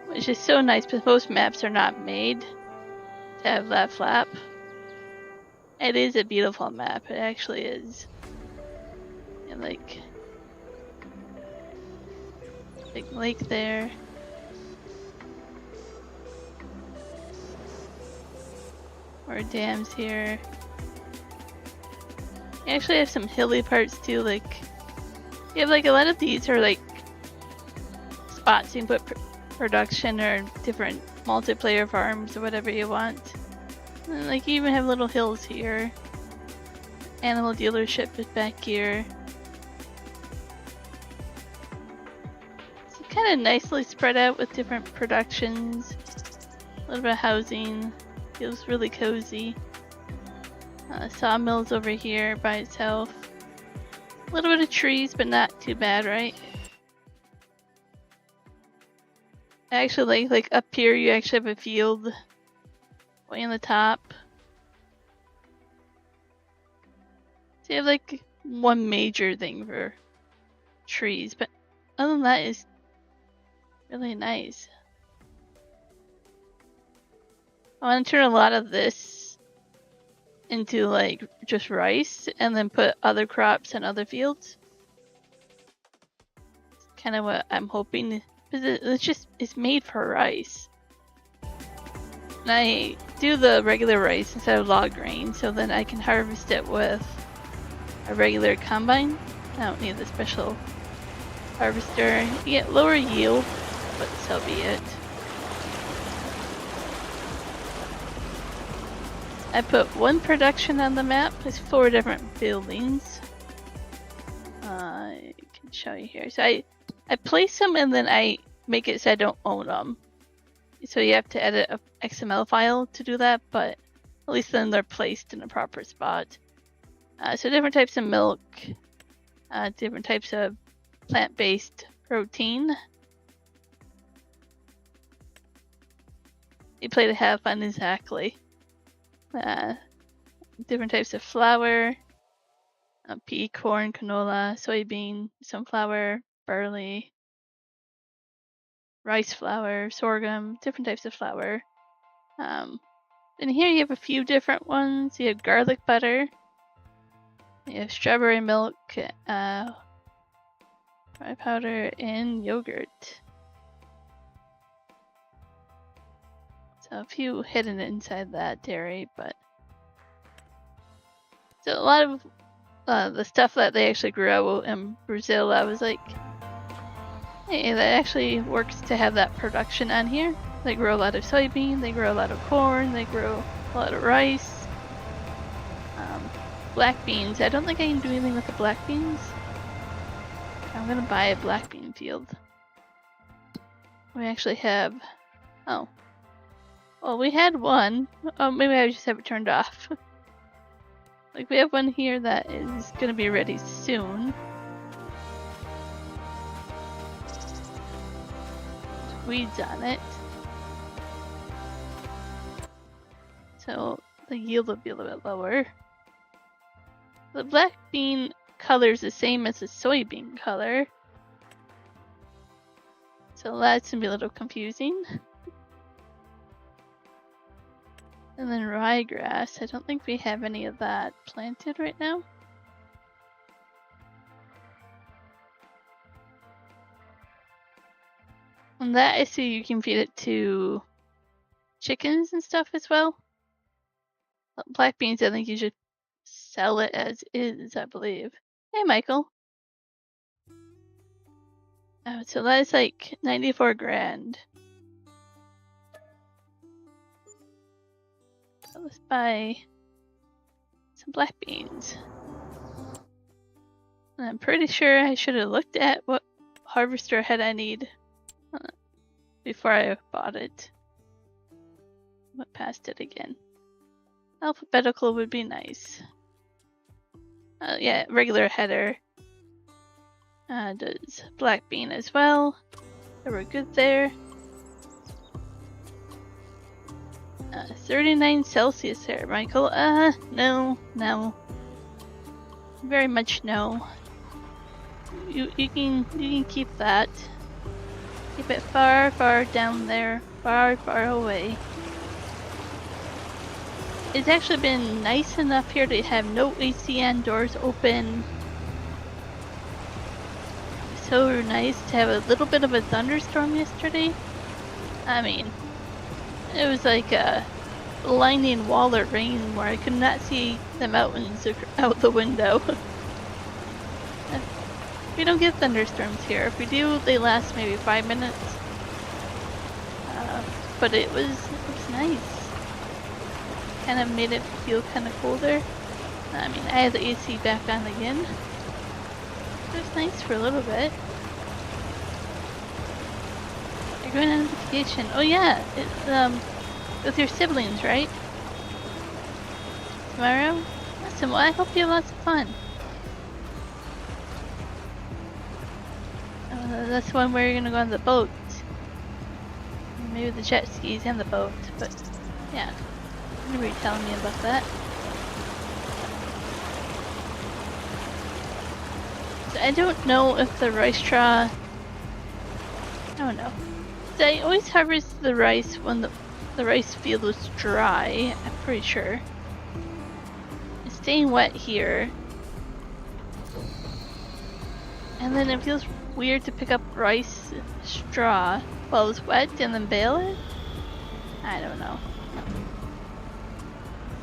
A: which is so nice because most maps are not made to have that flap. It is a beautiful map. It actually is. And like big lake there. More dams here. You actually have some hilly parts too. Like you have like a lot of these are like spots you can put production or different multiplayer farms or whatever you want. And like you even have little hills here. Animal dealership is back here. It's kind of nicely spread out with different productions. A little bit of housing. Feels really cozy. Sawmills over here by itself. A little bit of trees, but not too bad, right? Actually, like up here, you actually have a field way on the top. So you have like one major thing for trees, but other than that, it's really nice. I want to turn a lot of this into like just rice and then put other crops in other fields. It's kind of what I'm hoping, because it's made for rice. And I do the regular rice instead of log grain, so then I can harvest it with a regular combine. I don't need the special harvester. You get lower yield, but so be it. I put one production on the map. There's 4 different buildings. I can show you here. So I place them and then I make it so I don't own them. So you have to edit a XML file to do that, but at least then they're placed in a proper spot. So different types of milk, different types of plant-based protein. You play to have fun, exactly. Different types of flour, pea, corn, canola, soybean, sunflower, barley, rice flour, sorghum, different types of flour. And here you have a few different ones. You have garlic butter. You have strawberry milk, rye powder, and yogurt. So a few hidden inside that dairy, but so a lot of the stuff that they actually grow in Brazil, I was like, hey, that actually works to have that production on here. They grow a lot of soybean, they grow a lot of corn, they grow a lot of rice. Black beans. I don't think I can do anything with the black beans. I'm gonna buy a black bean field. We actually have... Oh. Well, we had one. Oh, maybe I just have it turned off. Like, we have one here that is gonna be ready soon. There's weeds on it. So the yield will be a little bit lower. The black bean color is the same as the soybean color. So that's gonna be a little confusing. And then ryegrass, I don't think we have any of that planted right now. And that I see you can feed it to chickens and stuff as well. Black beans, I think you should sell it as is, I believe. Hey, Michael. Oh, so that's like 94 grand. So let's buy some black beans. And I'm pretty sure I should have looked at what harvester head I need before I bought it. Went past it again. Alphabetical would be nice. Yeah, regular header does black bean as well. So we're good there. 39 Celsius there, Michael. No. Very much no. You can keep that. Keep it far down there, far away. It's actually been nice enough here to have no AC on, doors open. So nice to have a little bit of a thunderstorm yesterday. I mean, it was like a blinding wall of rain where I could not see the mountains out the window. We don't get thunderstorms here. If we do, they last maybe 5 minutes. But it was nice. Kind of made it feel kind of colder. I mean, I had the AC back on again. It was nice for a little bit. You're going on vacation. Oh yeah, it's with your siblings, right? Tomorrow? Awesome. Well, I hope you have lots of fun. That's one where you're gonna go on the boat. Maybe the jet skis and the boat, but yeah. I remember you telling me about that. So I don't know if the rice straw... I don't know. So I always harvest the rice when the rice field was dry, I'm pretty sure. It's staying wet here. And then it feels weird to pick up rice straw while it's wet and then bale it? I don't know.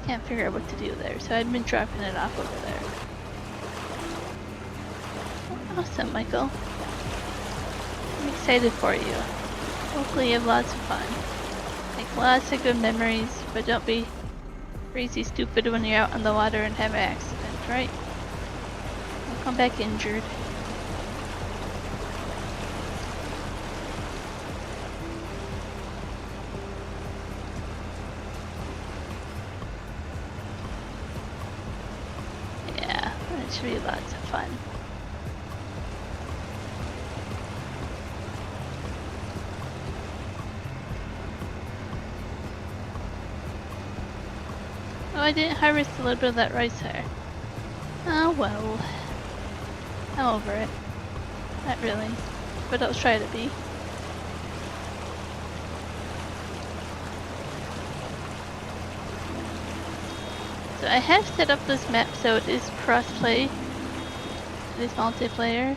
A: Can't figure out what to do there, so I'd been dropping it off over there. Awesome, Michael. I'm excited for you. Hopefully you have lots of fun. Make lots of good memories, but don't be crazy stupid when you're out on the water and have an accident, right? Don't come back injured. Should be lots of fun. Oh, I didn't harvest a little bit of that rice there. Oh well. I'm over it. Not really, but I'll try to be. So I have set up this map so it is crossplay. It is multiplayer.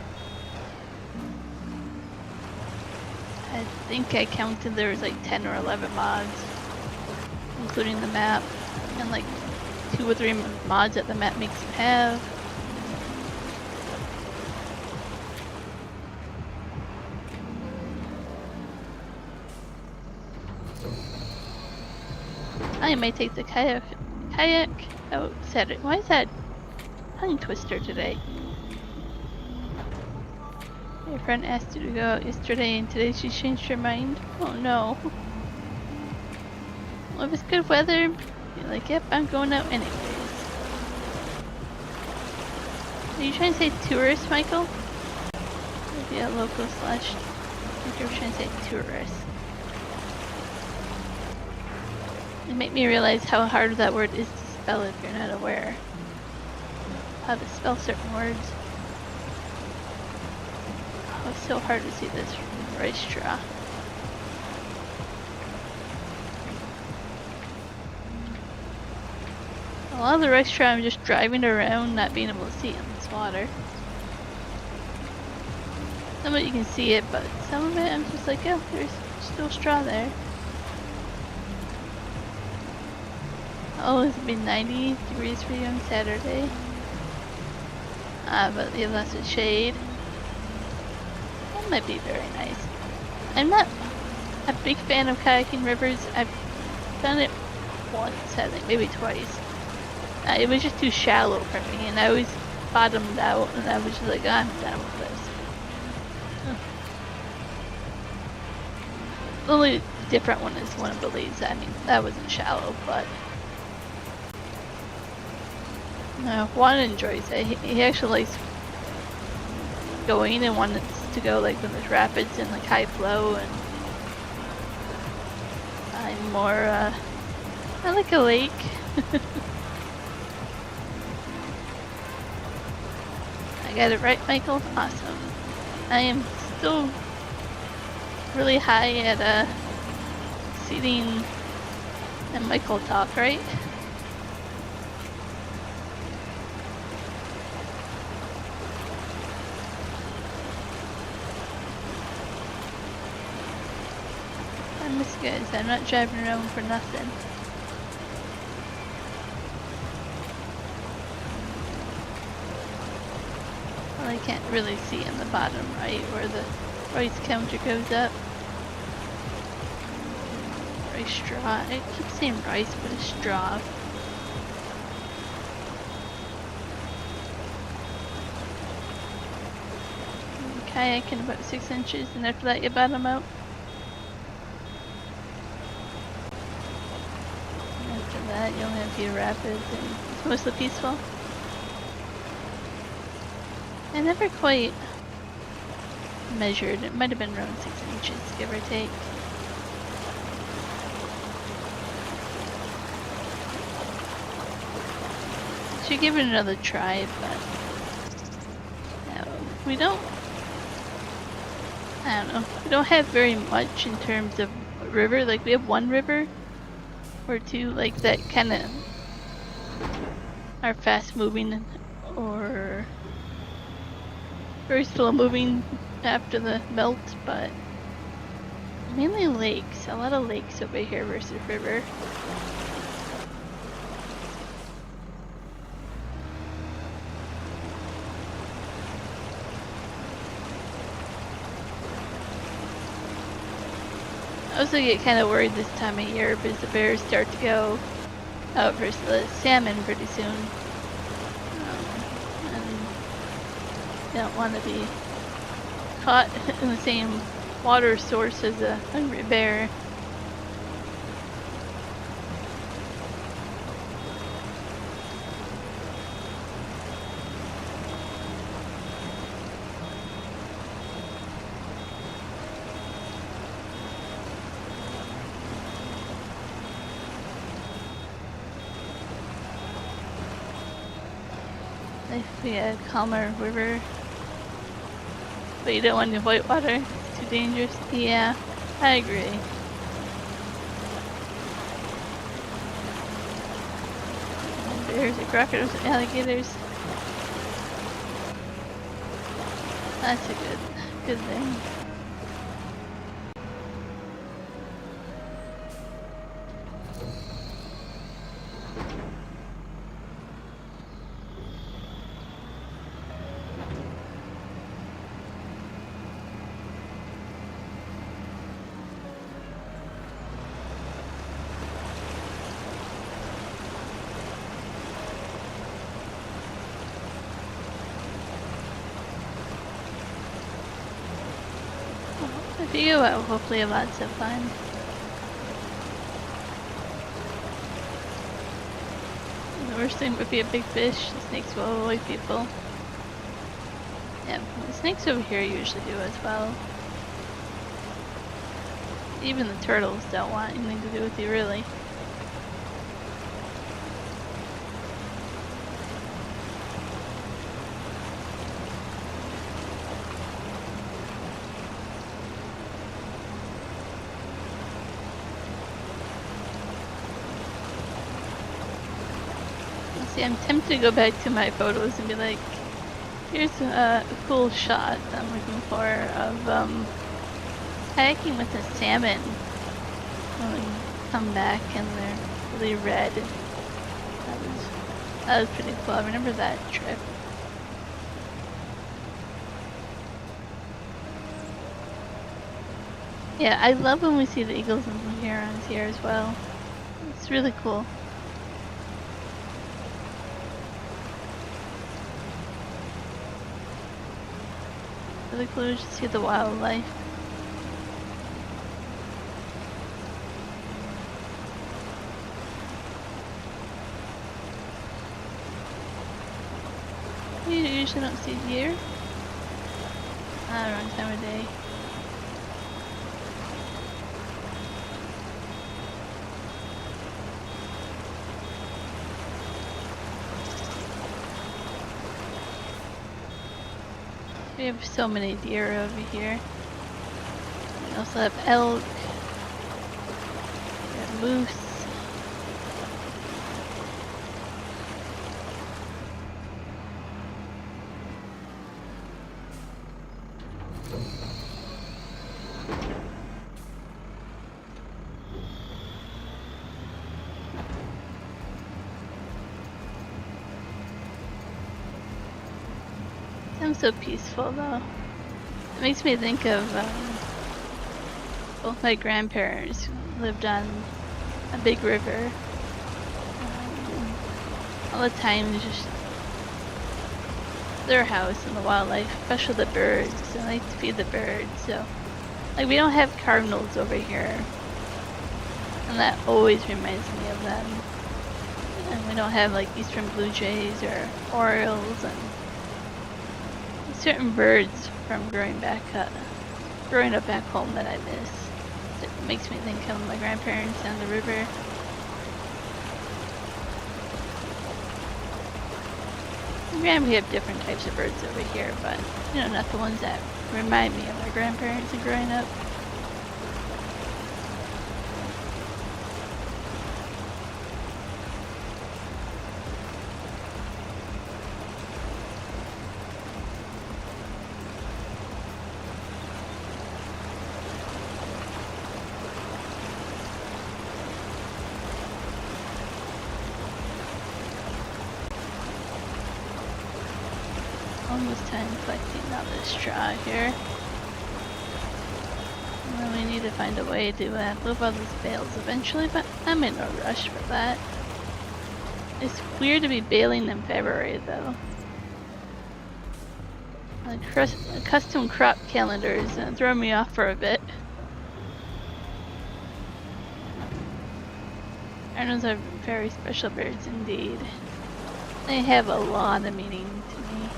A: I think I counted there was like 10 or 11 mods, including the map, and like 2 or 3 mods that the map makes you have. I might take the kayak out Saturday. Why is that tongue twister today? Your friend asked you to go out yesterday and today she changed her mind? Oh no. Well, if it's good weather, you're like, yep, I'm going out anyways. Are you trying to say tourist, Michael? Maybe a local slash. I think you're trying to say tourist. It made me realize how hard that word is to spell if you're not aware how to spell certain words. Oh, it's so hard to see this rice straw. A lot of the rice straw I'm just driving around not being able to see in this water. Some of it you can see it, but some of it I'm just like, oh, there's still straw there. Oh, it's been 90 degrees for you on Saturday. But you have lots of shade. That might be very nice. I'm not a big fan of kayaking rivers. I've done it once, I think, maybe twice. It was just too shallow for me, and I always bottomed out, and I was just like, oh, I'm done with this. The only different one is one of Belize. I mean, that wasn't shallow, but no, Juan enjoys it. He actually likes going and wants to go like when there's rapids and like high flow, and I'm more I like a lake. I got it right, Michael? Awesome. I am still really high at seating and Michael talk, right? I miss you guys. I'm not driving around for nothing. Well, I can't really see in the bottom right where the rice counter goes up. Rice straw. I keep saying rice, but it's straw. Kayaking about 6 inches, and after that you bottom out. And after that you only have a few rapids, and it's mostly peaceful. I never quite measured. It might have been around 6 inches, give or take. Should give it another try, but no, we don't. I don't know. We don't have very much in terms of river. Like we have one river or two, like that kind of are fast moving or very slow moving after the melt, but mainly lakes. A lot of lakes over here versus river. I also get kind of worried this time of year because the bears start to go out versus the salmon pretty soon. And don't want to be caught in the same water source as a hungry bear. If we had a calmer river, but you don't want to avoid water, it's too dangerous. Yeah, I agree. bears or crocodiles or alligators. That's a good thing. For you, I will hopefully have lots of fun. The worst thing would be a big fish. The snakes will avoid people. Yeah, the snakes over here usually do as well. Even the turtles don't want anything to do with you, really. See, I'm tempted to go back to my photos and be like, here's a cool shot I'm looking for of kayaking with a salmon when we come back and they're really red. That was pretty cool. I remember that trip. Yeah, I love when we see the eagles and the herons here as well. It's really cool. Really cool to see the wildlife. You usually don't see deer. Wrong time of day. We have so many deer over here. We also have elk, we have moose. I'm so peaceful though. It makes me think of both my grandparents lived on a big river. All the time, just their house and the wildlife, especially the birds. I like to feed the birds. So, like, we don't have cardinals over here, and that always reminds me of them. And we don't have like eastern blue jays or orioles and certain birds from growing up back home that I miss. It makes me think of my grandparents and the river. And we have different types of birds over here, but not the ones that remind me of my grandparents and growing up. Almost time collecting all this straw here. And then we need to find a way to move all these bales eventually, but I'm in no rush for that. It's weird to be baling in February though. Custom crop calendars throw me off for a bit. Cardinals are very special birds indeed. They have a lot of meaning to me.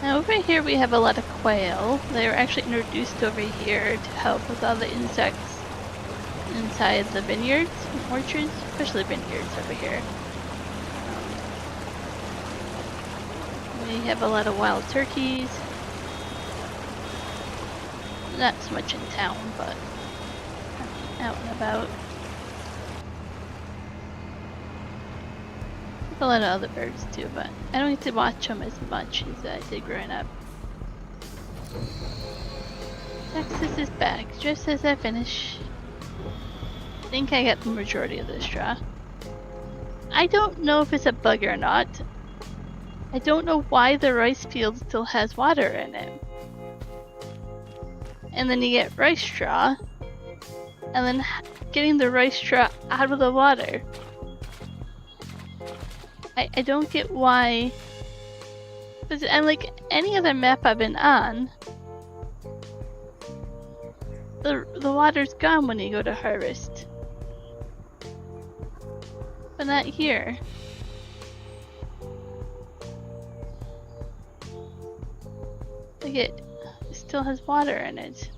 A: Now over here we have a lot of quail. They were actually introduced over here to help with all the insects inside the vineyards and orchards, especially vineyards over here. We have a lot of wild turkeys. Not so much in town, but out and about. A lot of other birds too, but I don't get to watch them as much as I did growing up. Texas is back, just as I finish. I think I got the majority of the straw. I don't know if it's a bug or not. I don't know why the rice field still has water in it. And then you get rice straw, and then getting the rice straw out of the water. I don't get why. And like any other map I've been on, the water's gone when you go to harvest. But not here. Like it still has water in it.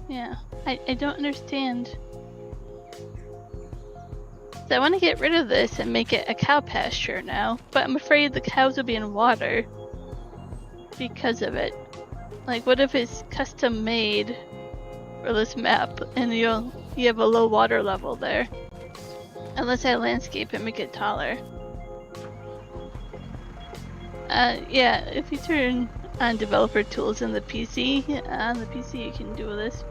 A: Yeah, I don't understand. So I want to get rid of this and make it a cow pasture now, but I'm afraid the cows will be in water because of it. Like, what if it's custom made for this map and you have a low water level there? Unless I landscape and make it taller. Yeah, if you turn on developer tools in the PC, on the PC you can do this.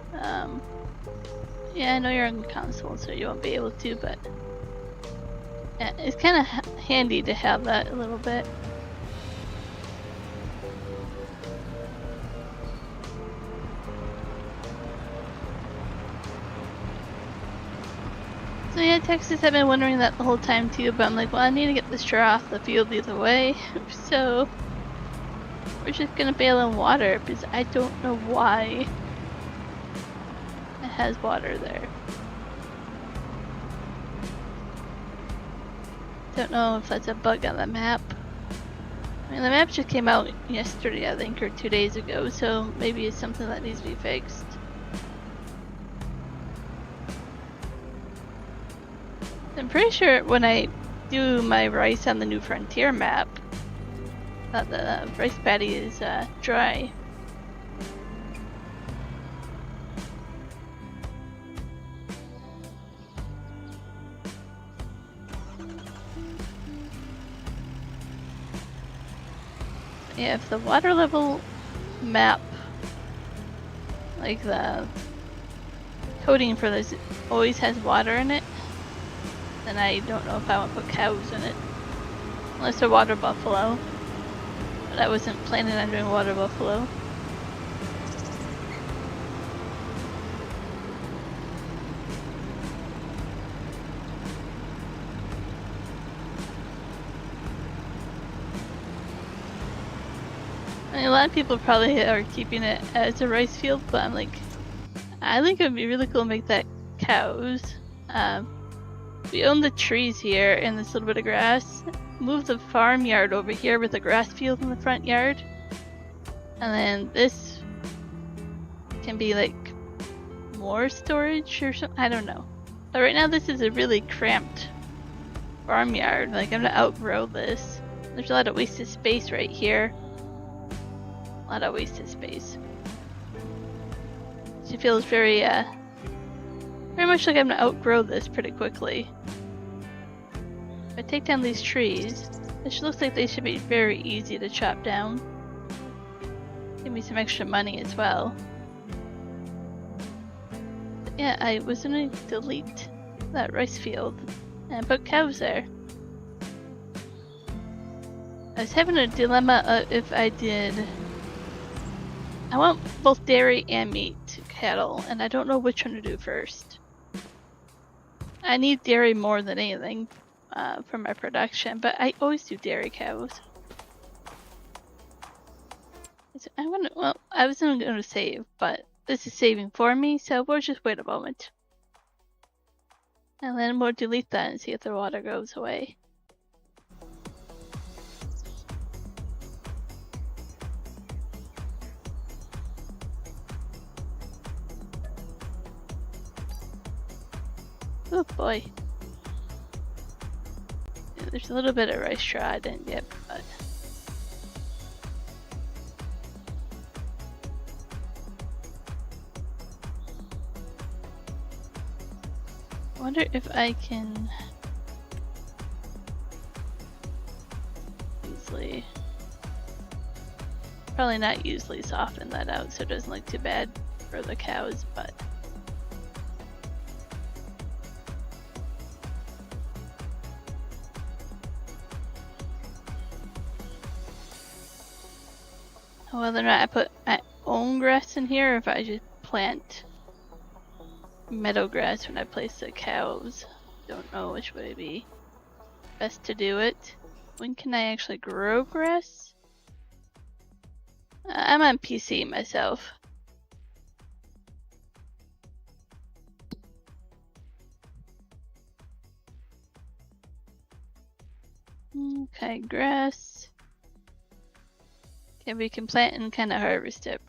A: Yeah, I know you're on console, so you won't be able to, but yeah, it's kind of handy to have that a little bit. So yeah, Texas, I've been wondering that the whole time too, but I'm like, well, I need to get the straw off the field either way, so we're just gonna bail in water because I don't know why it has water there. Don't know if that's a bug on the map. I mean, the map just came out yesterday, I think, or 2 days ago, so maybe it's something that needs to be fixed. I'm pretty sure when I do my rice on the New Frontier map, that the rice paddy is dry. Yeah, if the water level map, like the coding for this, always has water in it, then I don't know if I want to put cows in it. Unless they're water buffalo. But I wasn't planning on doing water buffalo. I mean, a lot of people probably are keeping it as a rice field, but I'm like, I think it would be really cool to make that cows. We own the trees here and this little bit of grass. Move the farmyard over here with a grass field in the front yard. And then this can be like more storage or something. I don't know. But right now this is a really cramped farmyard. Like, I'm gonna outgrow this. There's a lot of wasted space right here. A lot of wasted space. She feels very much like I'm gonna outgrow this pretty quickly. If I take down these trees, which looks like they should be very easy to chop down. Give me some extra money as well. But yeah, I was gonna delete that rice field and put cows there. I was having a dilemma if I did. I want both dairy and meat cattle, and I don't know which one to do first. I need dairy more than anything for my production, but I always do dairy cows. I wasn't going to save, but this is saving for me, so we'll just wait a moment. And then we'll delete that and see if the water goes away. Oh boy. Yeah, there's a little bit of rice straw I didn't get, but I wonder if I can easily, probably not easily soften that out so it doesn't look too bad for the cows, but whether or not I put my own grass in here or if I just plant meadow grass when I place the cows. Don't know which way would be best to do it. When can I actually grow grass? I'm on PC myself. Okay, grass. Okay, we can plant and kind of harvest it.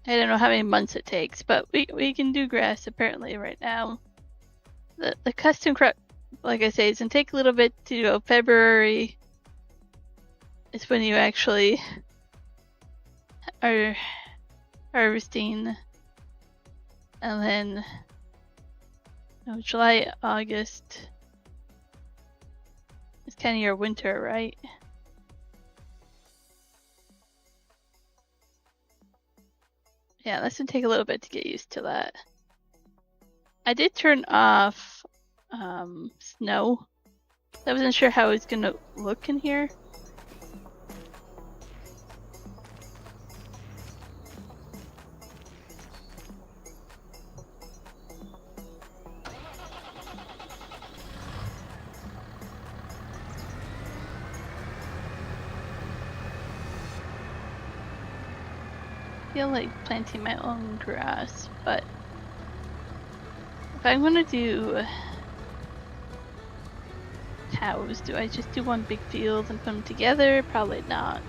A: I don't know how many months it takes, but we can do grass apparently right now. The custom crop, like I say, it's gonna take a little bit to go. February is when you actually are harvesting, and then July, August is kind of your winter, right? Yeah, that's gonna take a little bit to get used to that. I did turn off snow. I wasn't sure how it was gonna look in here. I feel like planting my own grass, but if I'm gonna do cows, do I just do one big field and put them together? Probably not.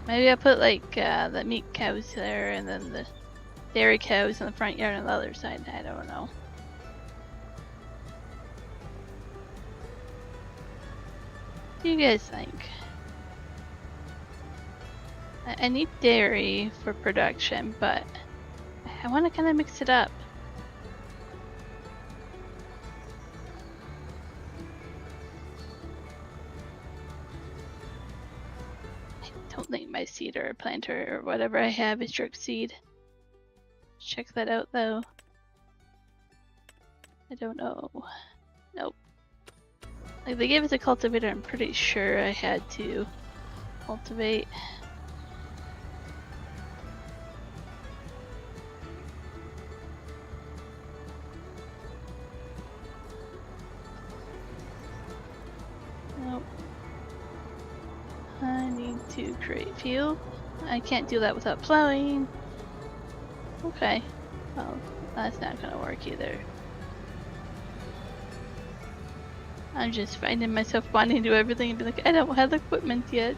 A: Maybe I put like the meat cows there and then the dairy cows in the front yard on the other side. I don't know. What do you guys think? I need dairy for production, but I want to kind of mix it up. I don't think my seed or planter or whatever I have is jerk seed. Check that out though. I don't know. Nope. Like they gave us a cultivator, I'm pretty sure I had to cultivate. Nope. I need to create field. I can't do that without plowing. Okay. Well, that's not gonna work either. I'm just finding myself wanting to do everything and be like, I don't have the equipment yet.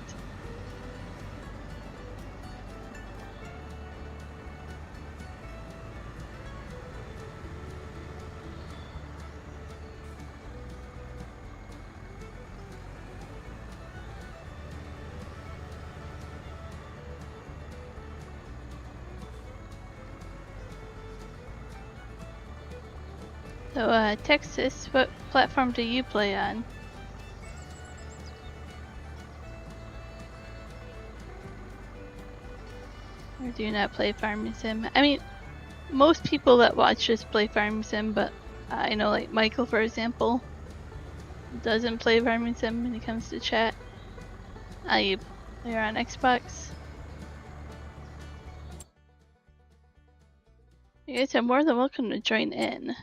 A: So, Texas, what platform do you play on? Or do you not play Farming Sim? I mean, most people that watch this play Farming Sim, but I know like Michael, for example, doesn't play Farming Sim when he comes to chat. You're on Xbox. You guys are more than welcome to join in.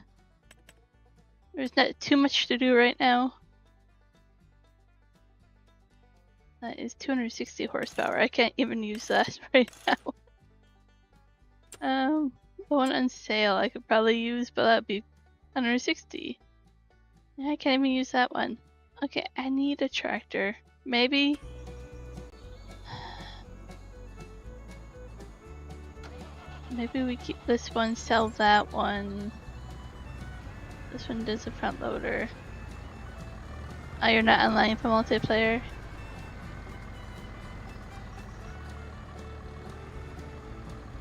A: There's not too much to do right now. That is 260 horsepower. I can't even use that right now. The one on sale I could probably use, but that'd be 160. Yeah, I can't even use that one. Okay, I need a tractor. Maybe. Maybe we keep this one, sell that one. This one does a front loader. Oh, you're not online for multiplayer?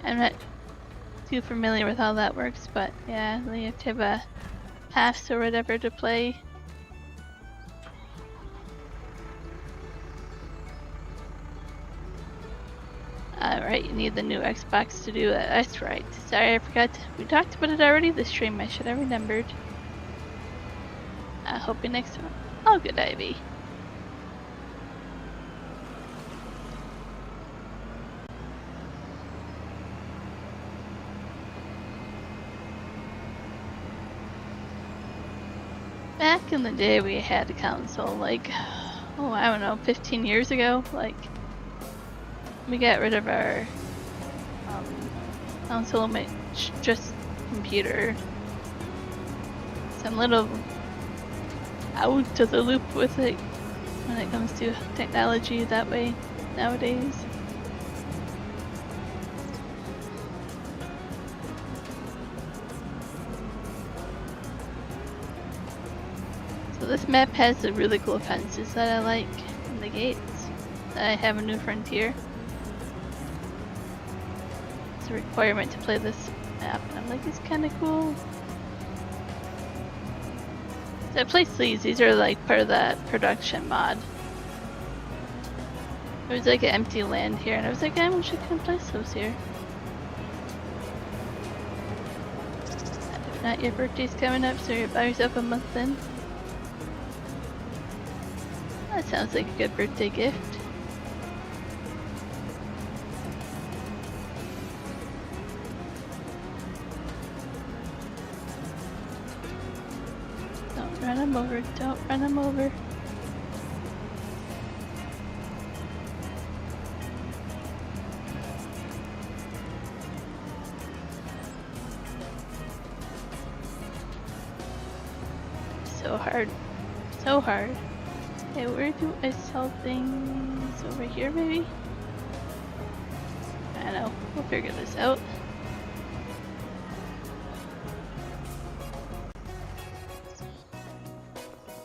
A: I'm not too familiar with how that works, but yeah, you have to have a pass or whatever to play. Right, you need the new Xbox to do it. That's right. Sorry, I forgot. We talked about it already this stream. I should have remembered. I hope you next one. Oh, good, Ivy. Back in the day, we had a console, like, oh, I don't know, 15 years ago. Like, we got rid of our console and made just computer. So I'm a little out of the loop with it when it comes to technology that way nowadays. So this map has the really cool fences that I like and the gates. I have a new frontier. It's a requirement to play this map, and I'm like, it's kind of cool. So I placed these are like part of that production mod. There was like an empty land here, and I was like, I wish I could place those here. If not, your birthday's coming up, so you buy yourself a month then. That sounds like a good birthday gift. Don't run him over, don't run him over. So hard. So hard. Okay, where do I sell things? Over here, maybe? I don't know. We'll figure this out.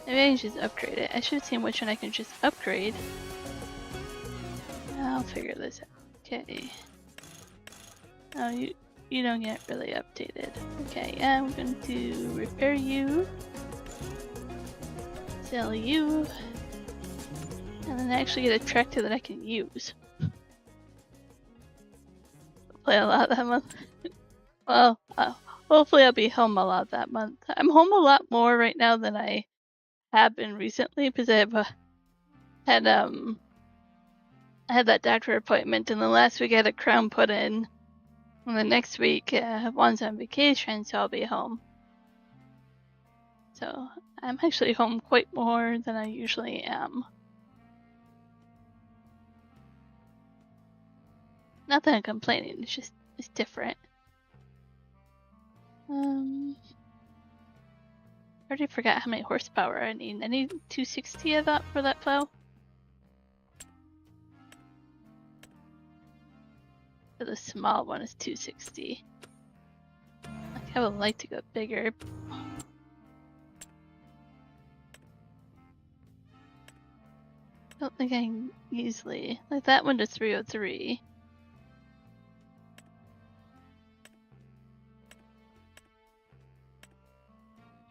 A: Maybe I can just upgrade it. I should have seen which one I can just upgrade. I'll figure this out. Okay. Oh, you don't get really updated. Okay, I'm going to repair you. Sell you. And then actually get a tractor that I can use. Play a lot that month. Well, hopefully I'll be home a lot that month. I'm home a lot more right now than I have been recently because I had that doctor appointment, and the last week I had a crown put in. And the next week, one's on vacation, so I'll be home. So I'm actually home quite more than I usually am. Not that I'm complaining, it's just, it's different. I already forgot how many horsepower I need. I need 260, I thought, for that plow. For the small one is 260. Like, I would like to go bigger. I don't think I can easily. Like, that one to 303.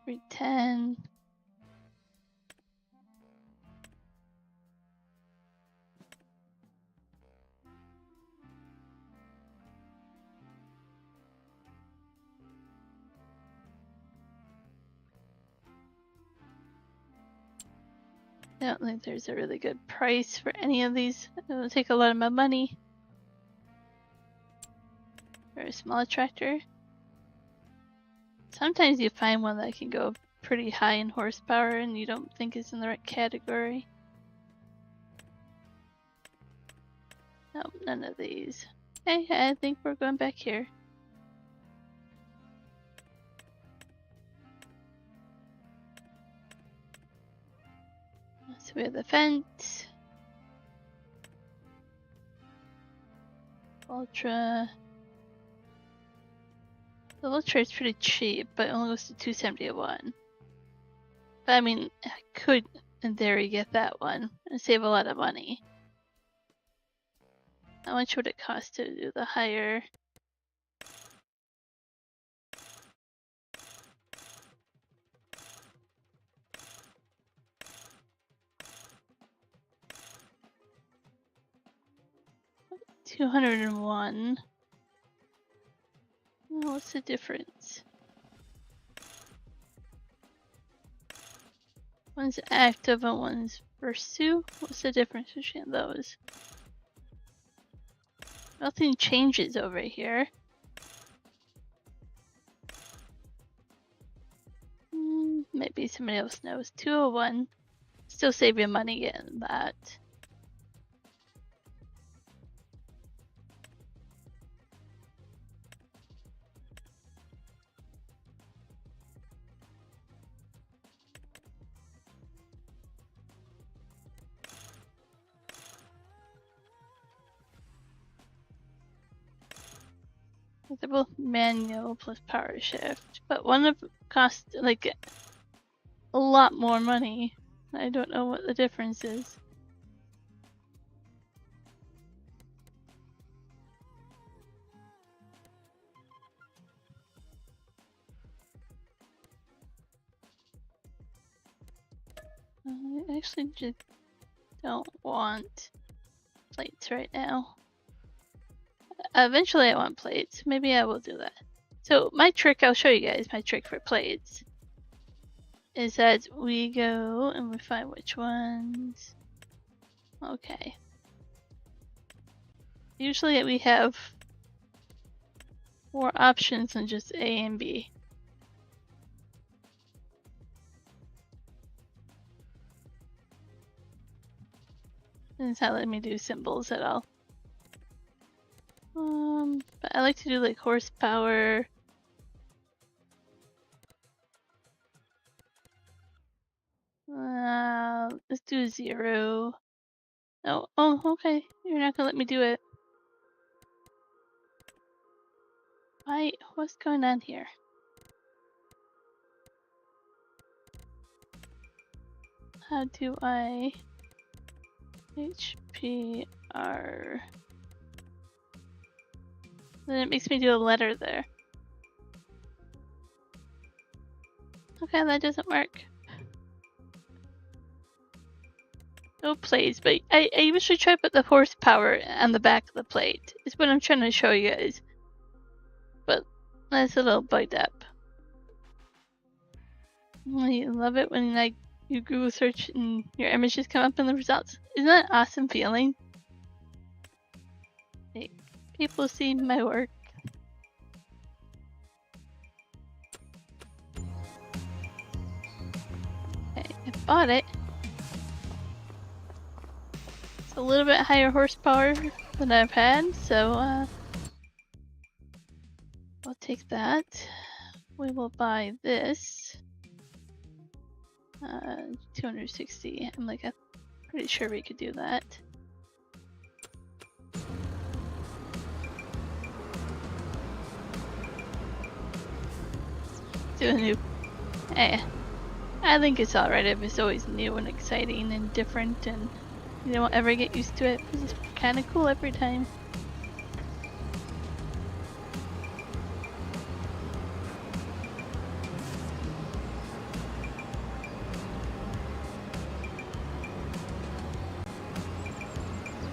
A: 310. I don't think there's a really good price for any of these. It will take a lot of my money. For a small tractor. Sometimes you find one that can go pretty high in horsepower and you don't think is in the right category. Nope, none of these. Okay, I think we're going back here. So we have the fence. Ultra. The little trade's pretty cheap, but it only goes to 271. But I mean, I could, in theory, get that one and save a lot of money. How much would it cost to do the higher? $201. What's the difference? One's active and one's pursue. What's the difference between those? Nothing changes over here. Maybe somebody else knows. 201. Still saving money getting that. They're both manual plus power shift, but one of them costs like a lot more money. I don't know what the difference is. I actually just don't want plates right now. Eventually I want plates. Maybe I will do that. So my trick, I'll show you guys my trick for plates. Is that we go and we find which ones. Okay. Usually we have more options than just A and B. And it's not letting me do symbols at all. But I like to do like horsepower. Let's do 0. Oh, okay. You're not gonna let me do it. What's going on here? How do I HPR? Then it makes me do a letter there. Okay, that doesn't work. No plates, but I usually try to put the horsepower on the back of the plate. Is what I'm trying to show you guys. But that's a little bugged up. You love it when like you Google search and your images come up in the results. Isn't that an awesome feeling? Hey, people see my work. Okay, I bought it. It's a little bit higher horsepower than I've had, so I'll take that. We will buy this. 260. I'm pretty sure we could do that. Do a new. I think it's alright if it's always new and exciting and different, and you don't ever get used to it because it's kind of cool every time.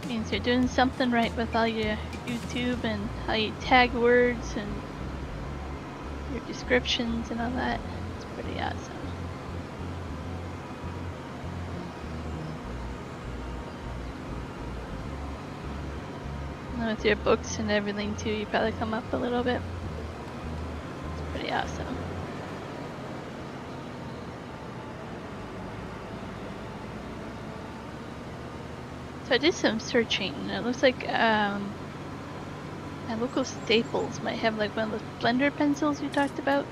A: Means you're doing something right with all your YouTube and how you tag words and your descriptions and all that. It's pretty awesome. And with your books and everything too, you probably come up a little bit. It's pretty awesome. So I did some searching, and it looks like my local Staples might have like one of those blender pencils you talked about.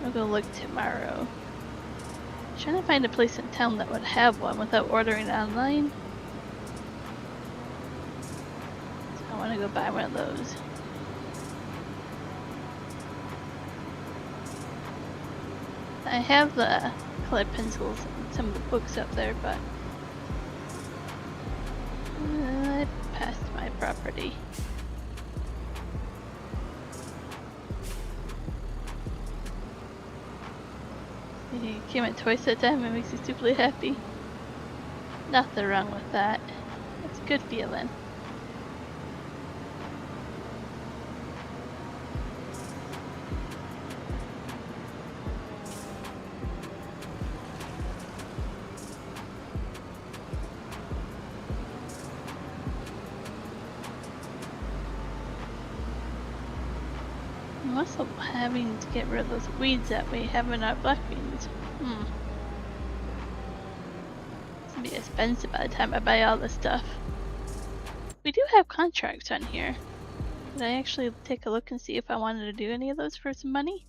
A: I'll go look tomorrow. I'm trying to find a place in town that would have one without ordering online. So I want to go buy one of those. I have the colored pencils and some of the books up there, but I passed my property. You came at twice that time, it makes you stupidly happy. Nothing wrong with that. It's a good feeling. I'm also having to get rid of those weeds that we have in our black beans. It's gonna be expensive by the time I buy all this stuff. We do have contracts on here. Did I actually take a look and see if I wanted to do any of those for some money?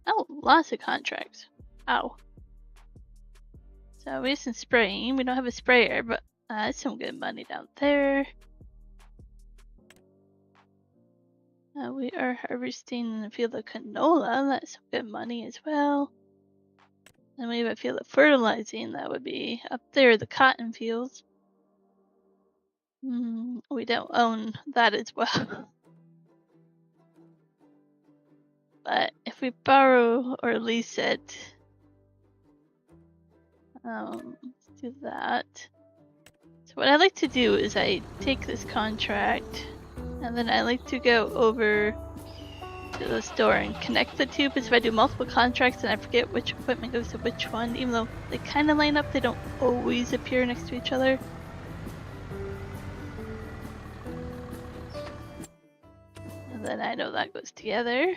A: Oh, lots of contracts. Oh. So we have some spraying. We don't have a sprayer, but that's some good money down there. We are harvesting a field of canola. That's some good money as well. And we have a field of fertilizing. That would be up there, the cotton fields. We don't own that as well. But if we borrow or lease it, let's do that. So what I like to do is I take this contract and then I like to go over to the store and connect the two, because if I do multiple contracts and I forget which equipment goes to which one, even though they kind of line up, they don't always appear next to each other. And then I know that goes together.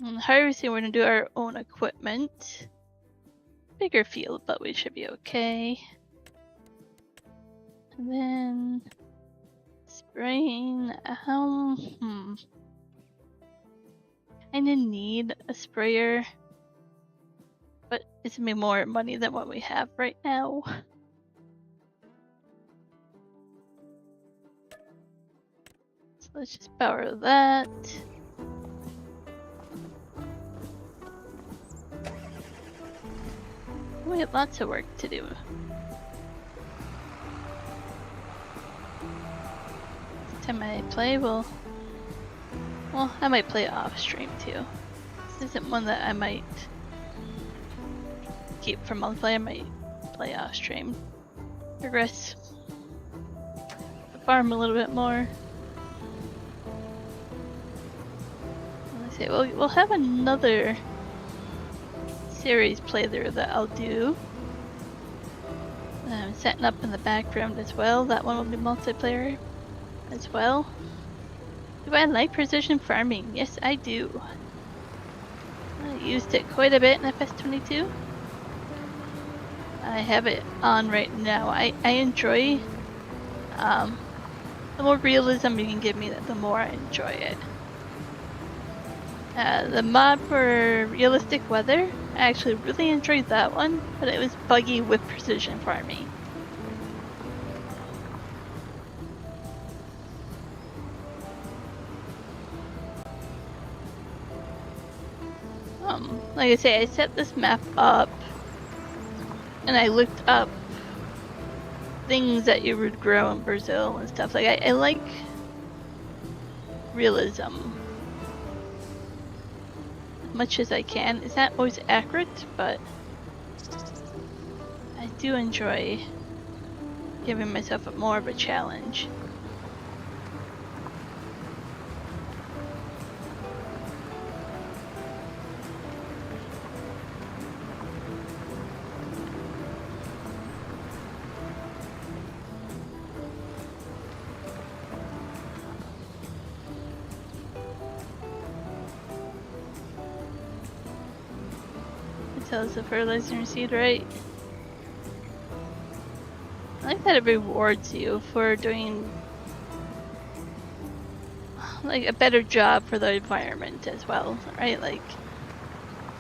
A: And harvesting, we're going to do our own equipment. Bigger field, but we should be okay. And then spraying, I need a sprayer, but it's gonna be more money than what we have right now. So let's just borrow that. We have lots of work to do. Next time I play, well, I might play off stream too. This isn't one that I might keep for multiplayer. I might play off stream. Progress the farm a little bit more. Let's see, we'll have another series playthrough that I'll do. I'm setting up in the background as well. That one will be multiplayer as well. Do I like precision farming? Yes, I do. I used it quite a bit in FS22. I have it on right now. I enjoy the more realism you can give me, the more I enjoy it. The mod for realistic weather, I actually really enjoyed that one, but it was buggy with precision farming. Like I say, I set this map up and I looked up things that you would grow in Brazil and stuff. Like I like realism as much as I can. It's not always accurate, but I do enjoy giving myself more of a challenge. Tells the fertilizer and seed, right? I like that it rewards you for doing like a better job for the environment as well, right? Like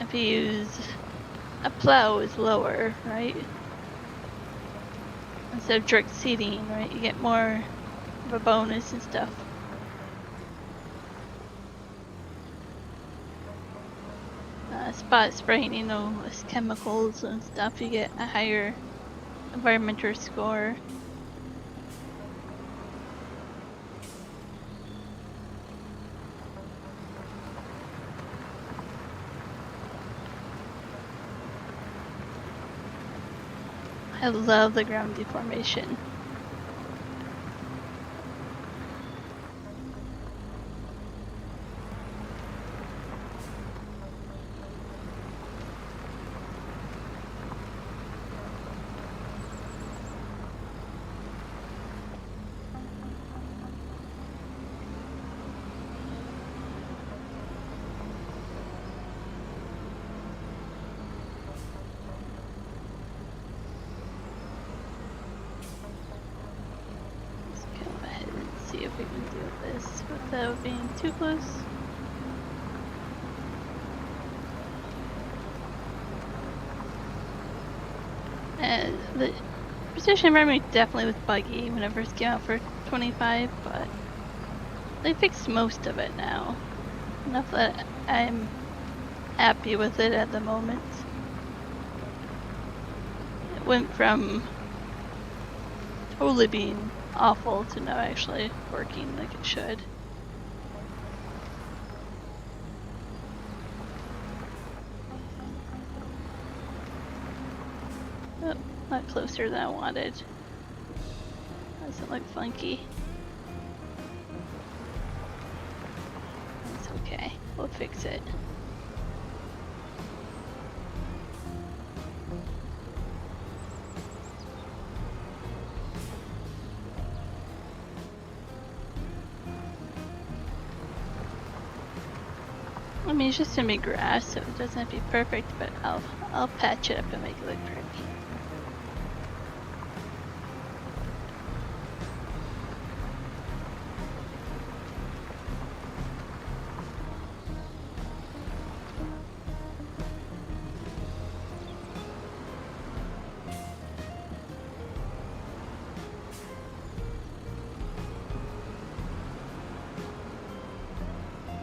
A: if you use a plow is lower, right? instead of direct seeding, right? You get more of a bonus and stuff. Spot spraying, you know, with chemicals and stuff, you get a higher environmental score. I love the ground deformation. See if we can do this without being too close. And the precision environment definitely was buggy when it first came out for 25, but they fixed most of it now. Enough that I'm happy with it at the moment. It went from totally being awful to now actually working like it should. Oh, not closer than I wanted. Doesn't look funky. It's okay. We'll fix it. I mean, it's just gonna be grass, so it doesn't have to be perfect, but I'll patch it up and make it look pretty.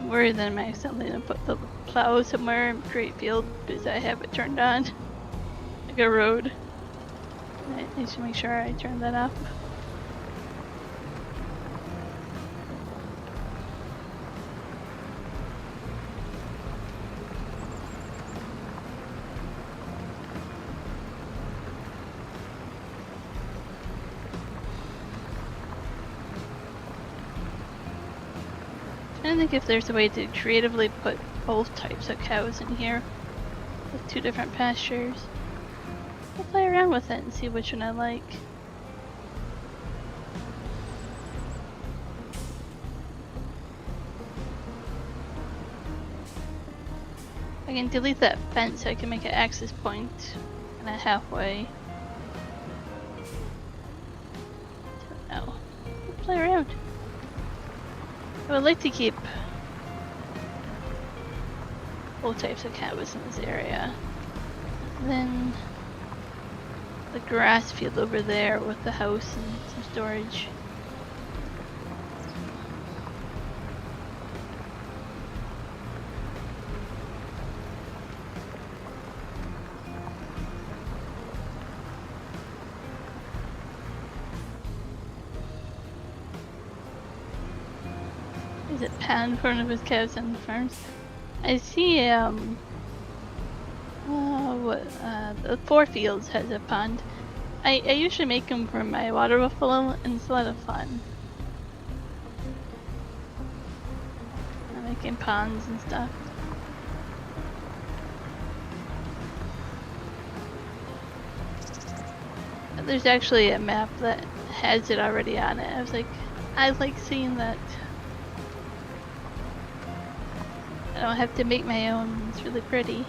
A: Worried that I'm accidentally gonna put the plow somewhere in Great Field because I have it turned on. Like a road. I need to make sure I turn that off. I don't think if there's a way to creatively put both types of cows in here with two different pastures. I'll play around with it and see which one I like. I can delete that fence so I can make an access point kind of halfway. Don't know. I'll play around. I would like to keep both types of cows in this area. And then the grass field over there with the house and some storage. Is it pound for one of his cows on the farms? I see the Four Fields has a pond. I usually make them for my water buffalo and it's a lot of fun. I'm making ponds and stuff. There's actually a map that has it already on it. I was like, I like seeing that. I don't have to make my own. It's really pretty.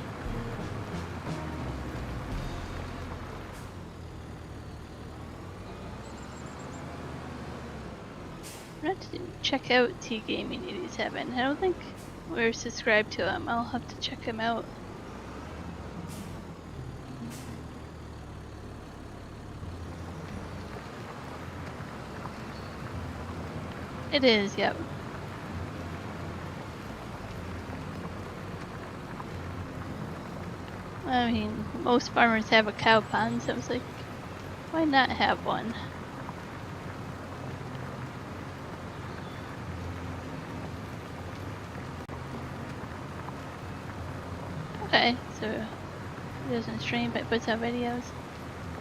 A: I'm going to check out T Gaming 87. I don't think we're subscribed to him. I'll have to check him out. It is, yep. I mean, most farmers have a cow pond, so I was like, why not have one? Okay, so he doesn't stream but puts out videos.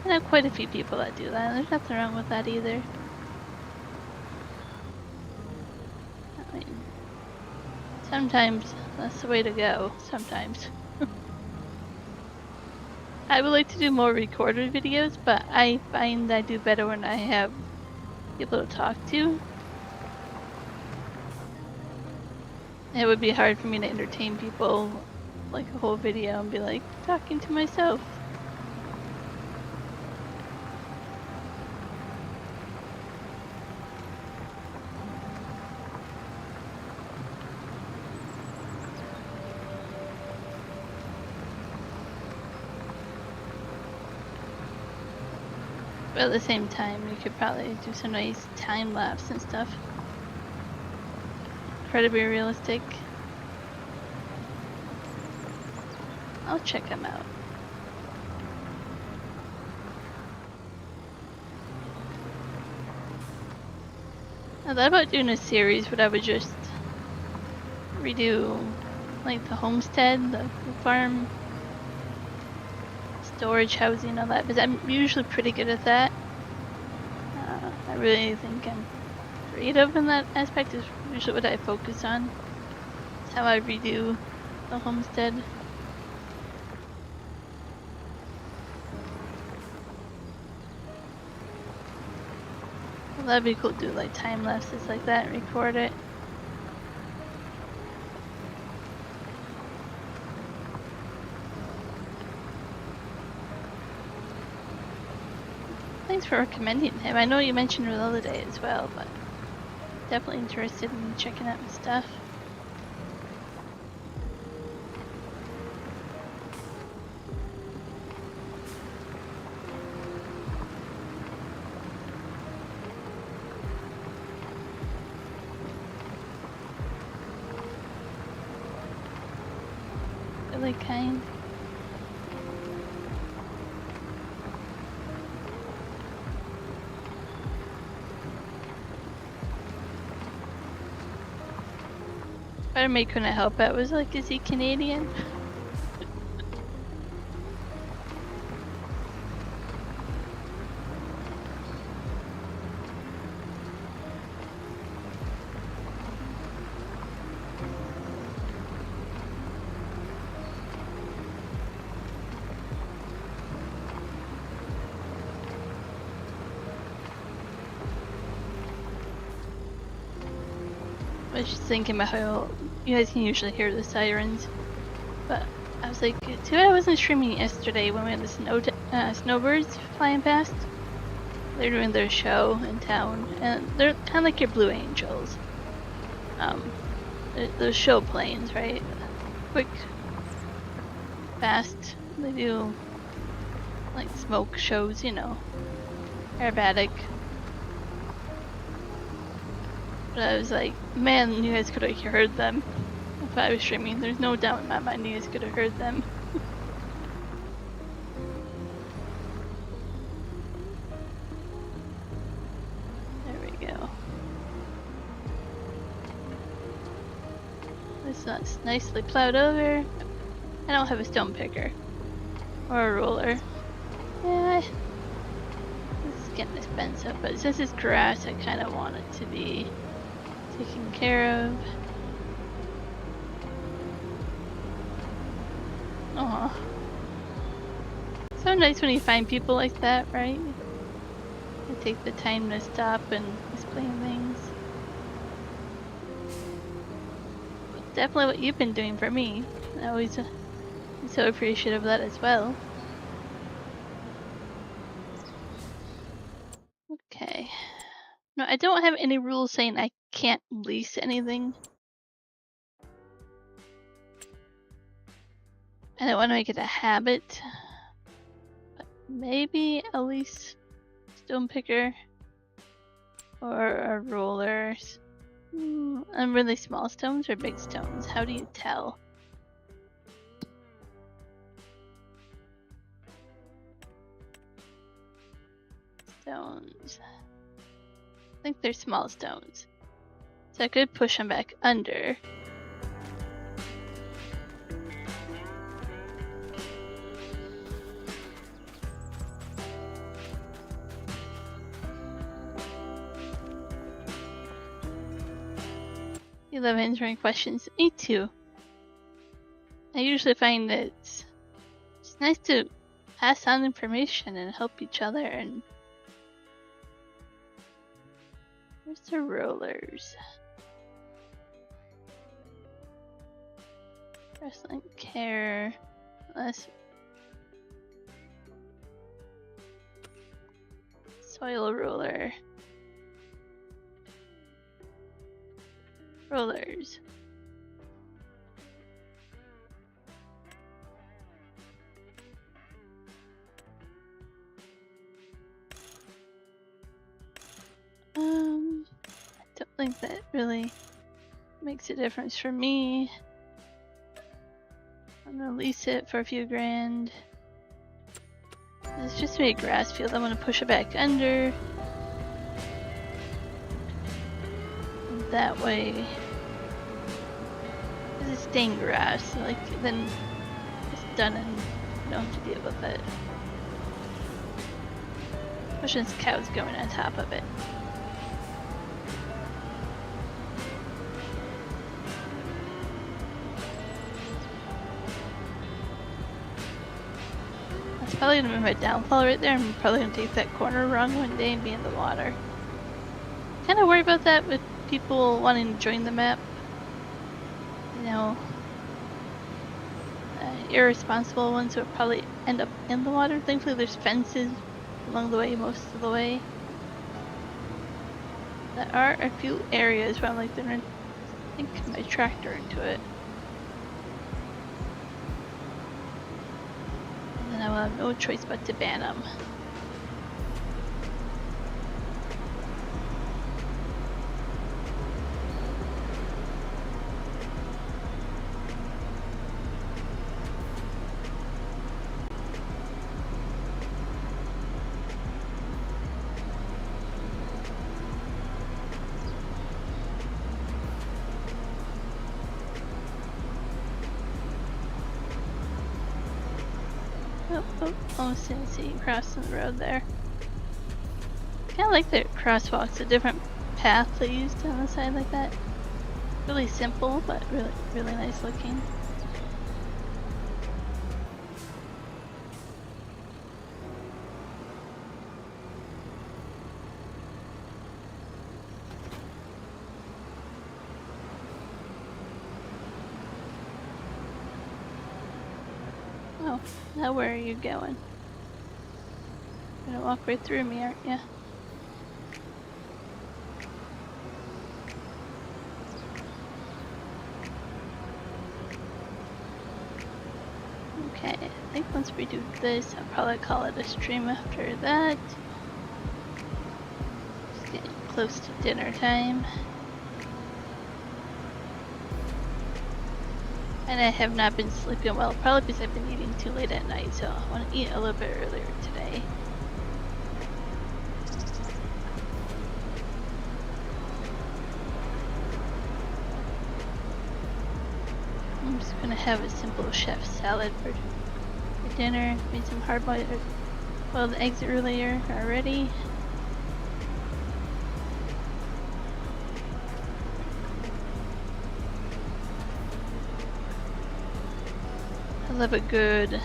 A: I know quite a few people that do that. There's nothing wrong with that either. I mean, sometimes that's the way to go. Sometimes. I would like to do more recorded videos, but I find I do better when I have people to talk to. It would be hard for me to entertain people like a whole video and be like talking to myself. But at the same time, you could probably do some nice time lapse and stuff. Incredibly realistic. I'll check them out. I thought about doing a series where I would just redo like the homestead, the farm, storage, housing, all that, because I'm usually pretty good at that. I really think I'm creative in that aspect, is usually what I focus on. It's how I redo the homestead. Well, that'd be cool to do like time lapses like that and record it. Thanks for recommending him. I know you mentioned it the other day as well, but definitely interested in checking out his stuff. Really kind. Part of me couldn't help it. I was like, is he Canadian? I was just thinking about how you guys can usually hear the sirens, but I was like, too bad I wasn't streaming yesterday when we had the snowbirds flying past. They're doing their show in town, and they're kind of like your Blue Angels. Those show planes, right? Quick, fast. They do like smoke shows, you know, aerobatic. But I was like, man, you guys could have heard them if I was streaming. There's no doubt in my mind you guys could have heard them. There we go. This is nicely plowed over. I don't have a stone picker or a roller. Yeah, this is getting expensive, but since it's grass, I kind of want it to be taken care of. Aw. So nice when you find people like that, right? They take the time to stop and explain things. Definitely what you've been doing for me. I always am so appreciative of that as well. Okay. No, I don't have any rules saying I can't lease anything. I don't want to make it a habit. But maybe a lease stone picker or a roller. And really small stones or big stones? How do you tell? Stones. I think they're small stones. So I could push them back under. You love answering questions. Me too. I usually find that it's nice to pass on information and help each other. And where's the rollers? Wrestling care. Less soil roller. Rollers. I don't think that really makes a difference for me. I'm gonna lease it for a few grand. It's just a grass field. I'm gonna push it back under. And that way, because it's stained grass, like then it's done and you don't have to deal with it. Pushing this cow's going on top of it. That's probably gonna be my downfall right there. I'm probably gonna take that corner wrong one day and be in the water. Kind of worry about that with people wanting to join the map. You know, irresponsible ones who will probably end up in the water. Thankfully, there's fences along the way most of the way. There are a few areas where I'm like, they're gonna sink my tractor into it. And then I will have no choice but to ban them. Almost didn't see you crossing the road there. Kinda like the crosswalks, a different path they used on the side like that. Really simple, but really nice looking. Oh, now where are you going? You're gonna walk right through me, aren't you? Okay, I think once we do this, I'll probably call it a stream after that. Just getting close to dinner time. And I have not been sleeping well, probably because I've been eating too late at night, so I want to eat a little bit earlier today. I'm just gonna have a simple chef salad for dinner. Made some hard-boiled eggs earlier already. I love a good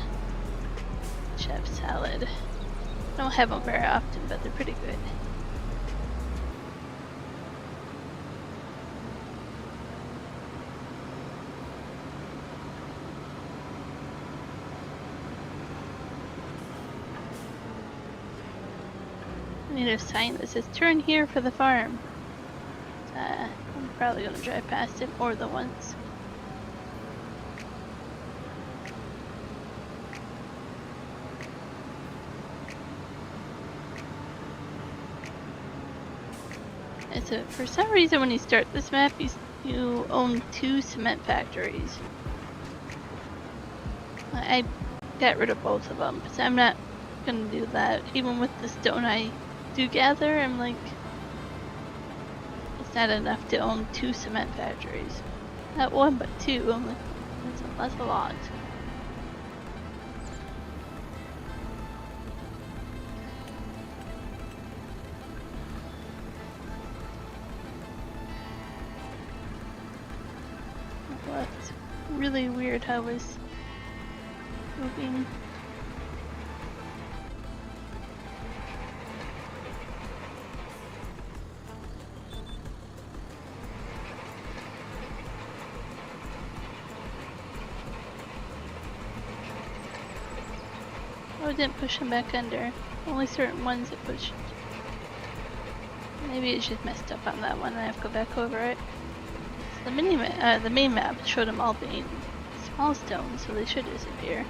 A: chef salad. I don't have them very often, but they're pretty good. I need a sign that says turn here for the farm. I'm probably gonna drive past it more than once. And so for some reason when you start this map, you own 2 cement factories. I got rid of both of them, so I'm not gonna do that. Even with the stone I do gather, I'm like, it's not enough to own 2 cement factories. Not 1, but 2. I'm like, that's a lot. Well, it's really weird how it's moving. Oh, it didn't push him back under. Only certain ones it pushed. Maybe it's just messed up on that one and I have to go back over it. So the main map showed them all being small stones, so they should disappear.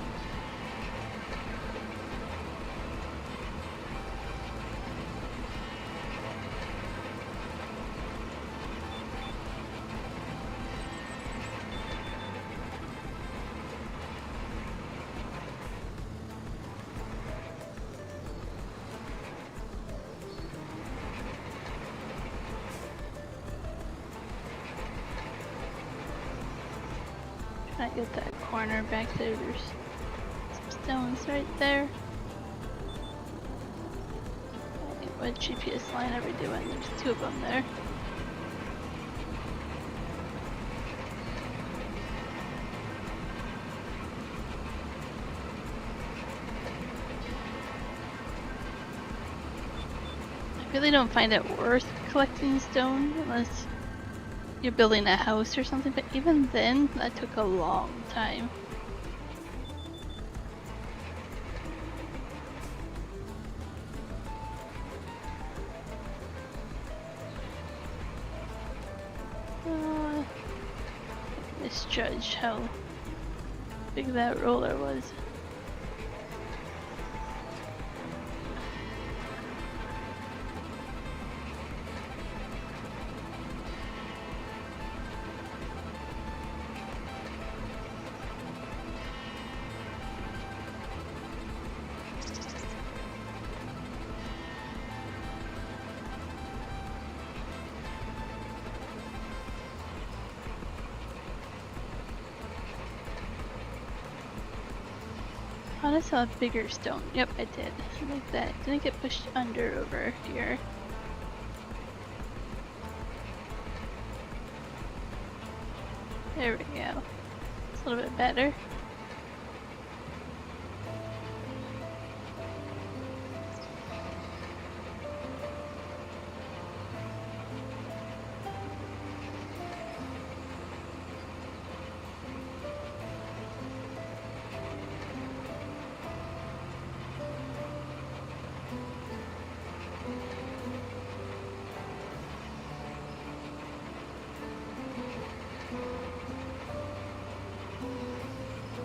A: Trying to get that corner back there. There's some stones right there. What GPS line are we doing? There's 2 of them there. I really don't find it worth collecting stone unless you're building a house or something, but even then, that took a long time. Misjudged how big that roller was. Oh, I saw a bigger stone. Yep, I did. Like that. Didn't get pushed under over here. There we go. It's a little bit better.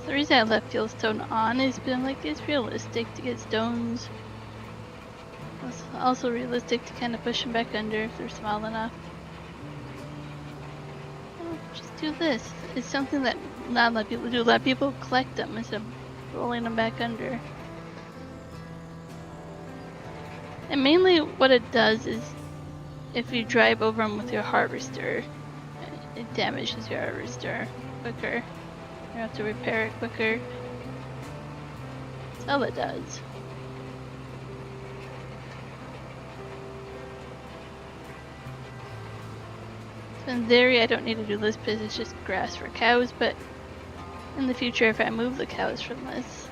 A: The reason I left Fieldstone on is because I'm like, it's realistic to get stones. It's also realistic to kind of push them back under if they're small enough. Oh, just do this. It's something that not a lot of people do. A lot of people collect them instead of rolling them back under. And mainly what it does is if you drive over them with your harvester, it damages your harvester quicker. You have to repair it quicker. That's all it does. So in theory, I don't need to do this because it's just grass for cows, but in the future, if I move the cows from this,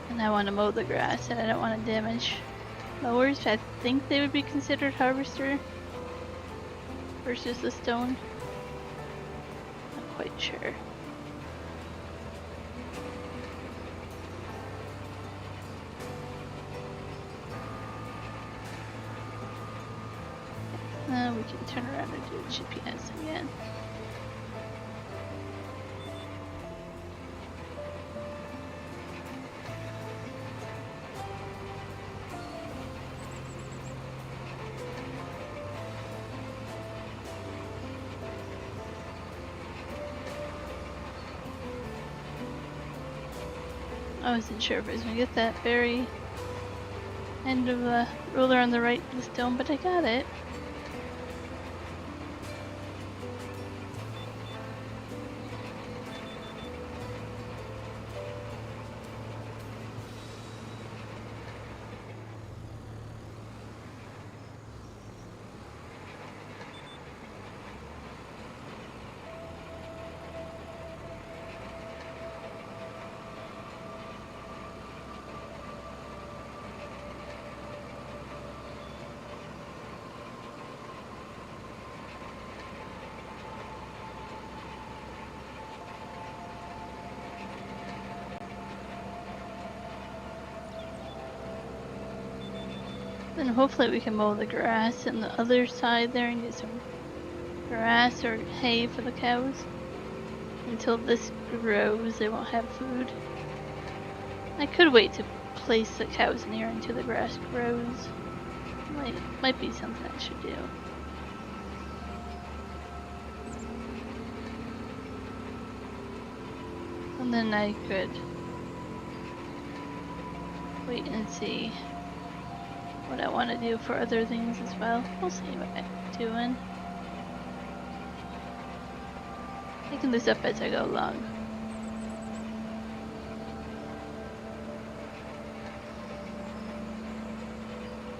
A: and I want to mow the grass and I don't want to damage mowers, I think they would be considered harvester versus the stone. Quite sure. Now we can turn around and do GPS again. I wasn't sure if I was gonna get that very end of the ruler on the right of the stone, but I got it. Then hopefully we can mow the grass on the other side there and get some grass or hay for the cows. Until this grows, they won't have food. I could wait to place the cows in here until the grass grows. Might be something I should do. And then I could wait and see what I want to do for other things as well. We'll see what I'm doing. Making this up as I go along.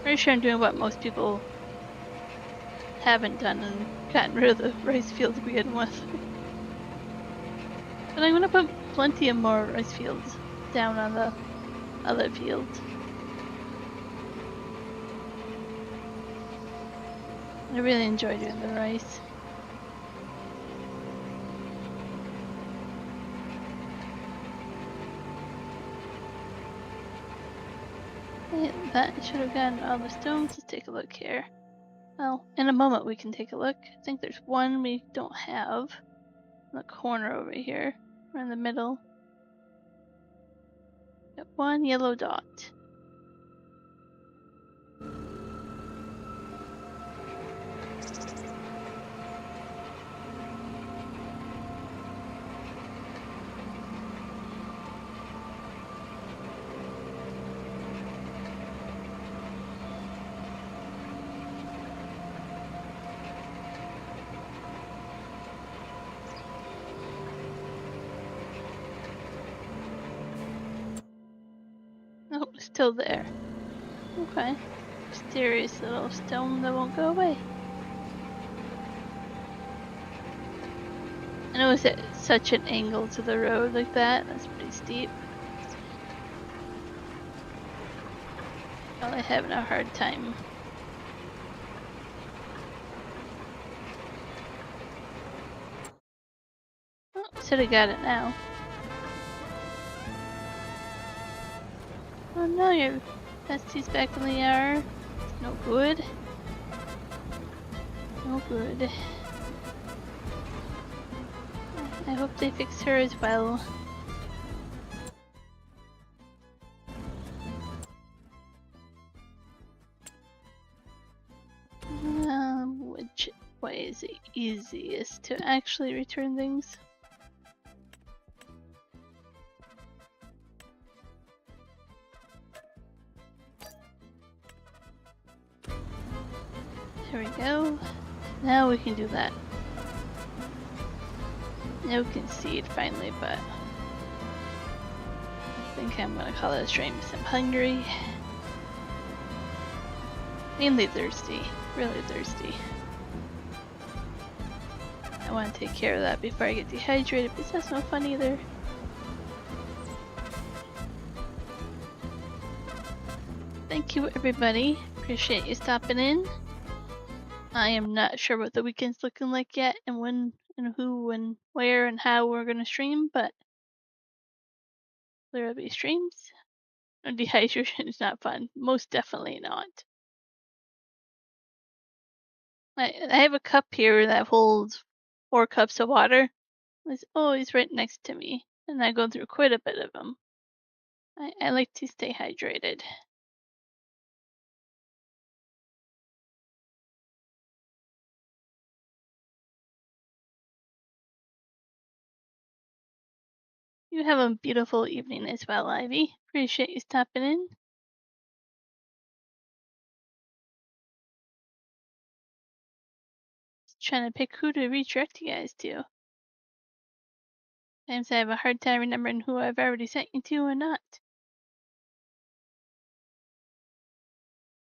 A: Pretty sure I'm doing what most people haven't done and gotten rid of the rice field to begin with. But I'm gonna put plenty of more rice fields down on the other fields. I really enjoy doing the rice. That should have gotten all the stones. Let's take a look here. Well, in a moment we can take a look. I think there's one we don't have in the corner over here, or in the middle. Got one yellow dot. Oh, it's still there. Okay. Mysterious little stone that won't go away. I know it's at such an angle to the road like that. That's pretty steep. Probably having a hard time. Oh, should have got it now. Oh no, your Bessie's back in the yard. It's no good. No good. I hope they fix her as well. Which way is the easiest to actually return things? There we go. Now we can do that. Now we can see it finally, but I think I'm gonna call it a stream because I'm hungry. Mainly thirsty. Really thirsty. I want to take care of that before I get dehydrated, because that's no fun either. Thank you, everybody. Appreciate you stopping in. I am not sure what the weekend's looking like yet, and when, and who, and where, and how we're gonna stream, but there will be streams. And dehydration is not fun. Most definitely not. I have a cup here that holds 4 cups of water. It's always right next to me, and I go through quite a bit of them. I like to stay hydrated. You have a beautiful evening as well, Ivy. Appreciate you stopping in. Just trying to pick who to redirect you guys to. Sometimes I have a hard time remembering who I've already sent you to and not.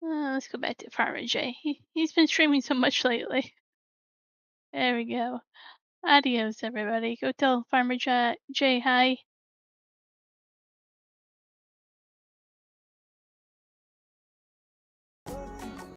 A: Let's go back to Farmer Jay. He's been streaming so much lately. There we go. Adios, everybody. Go tell Farmer Jay hi.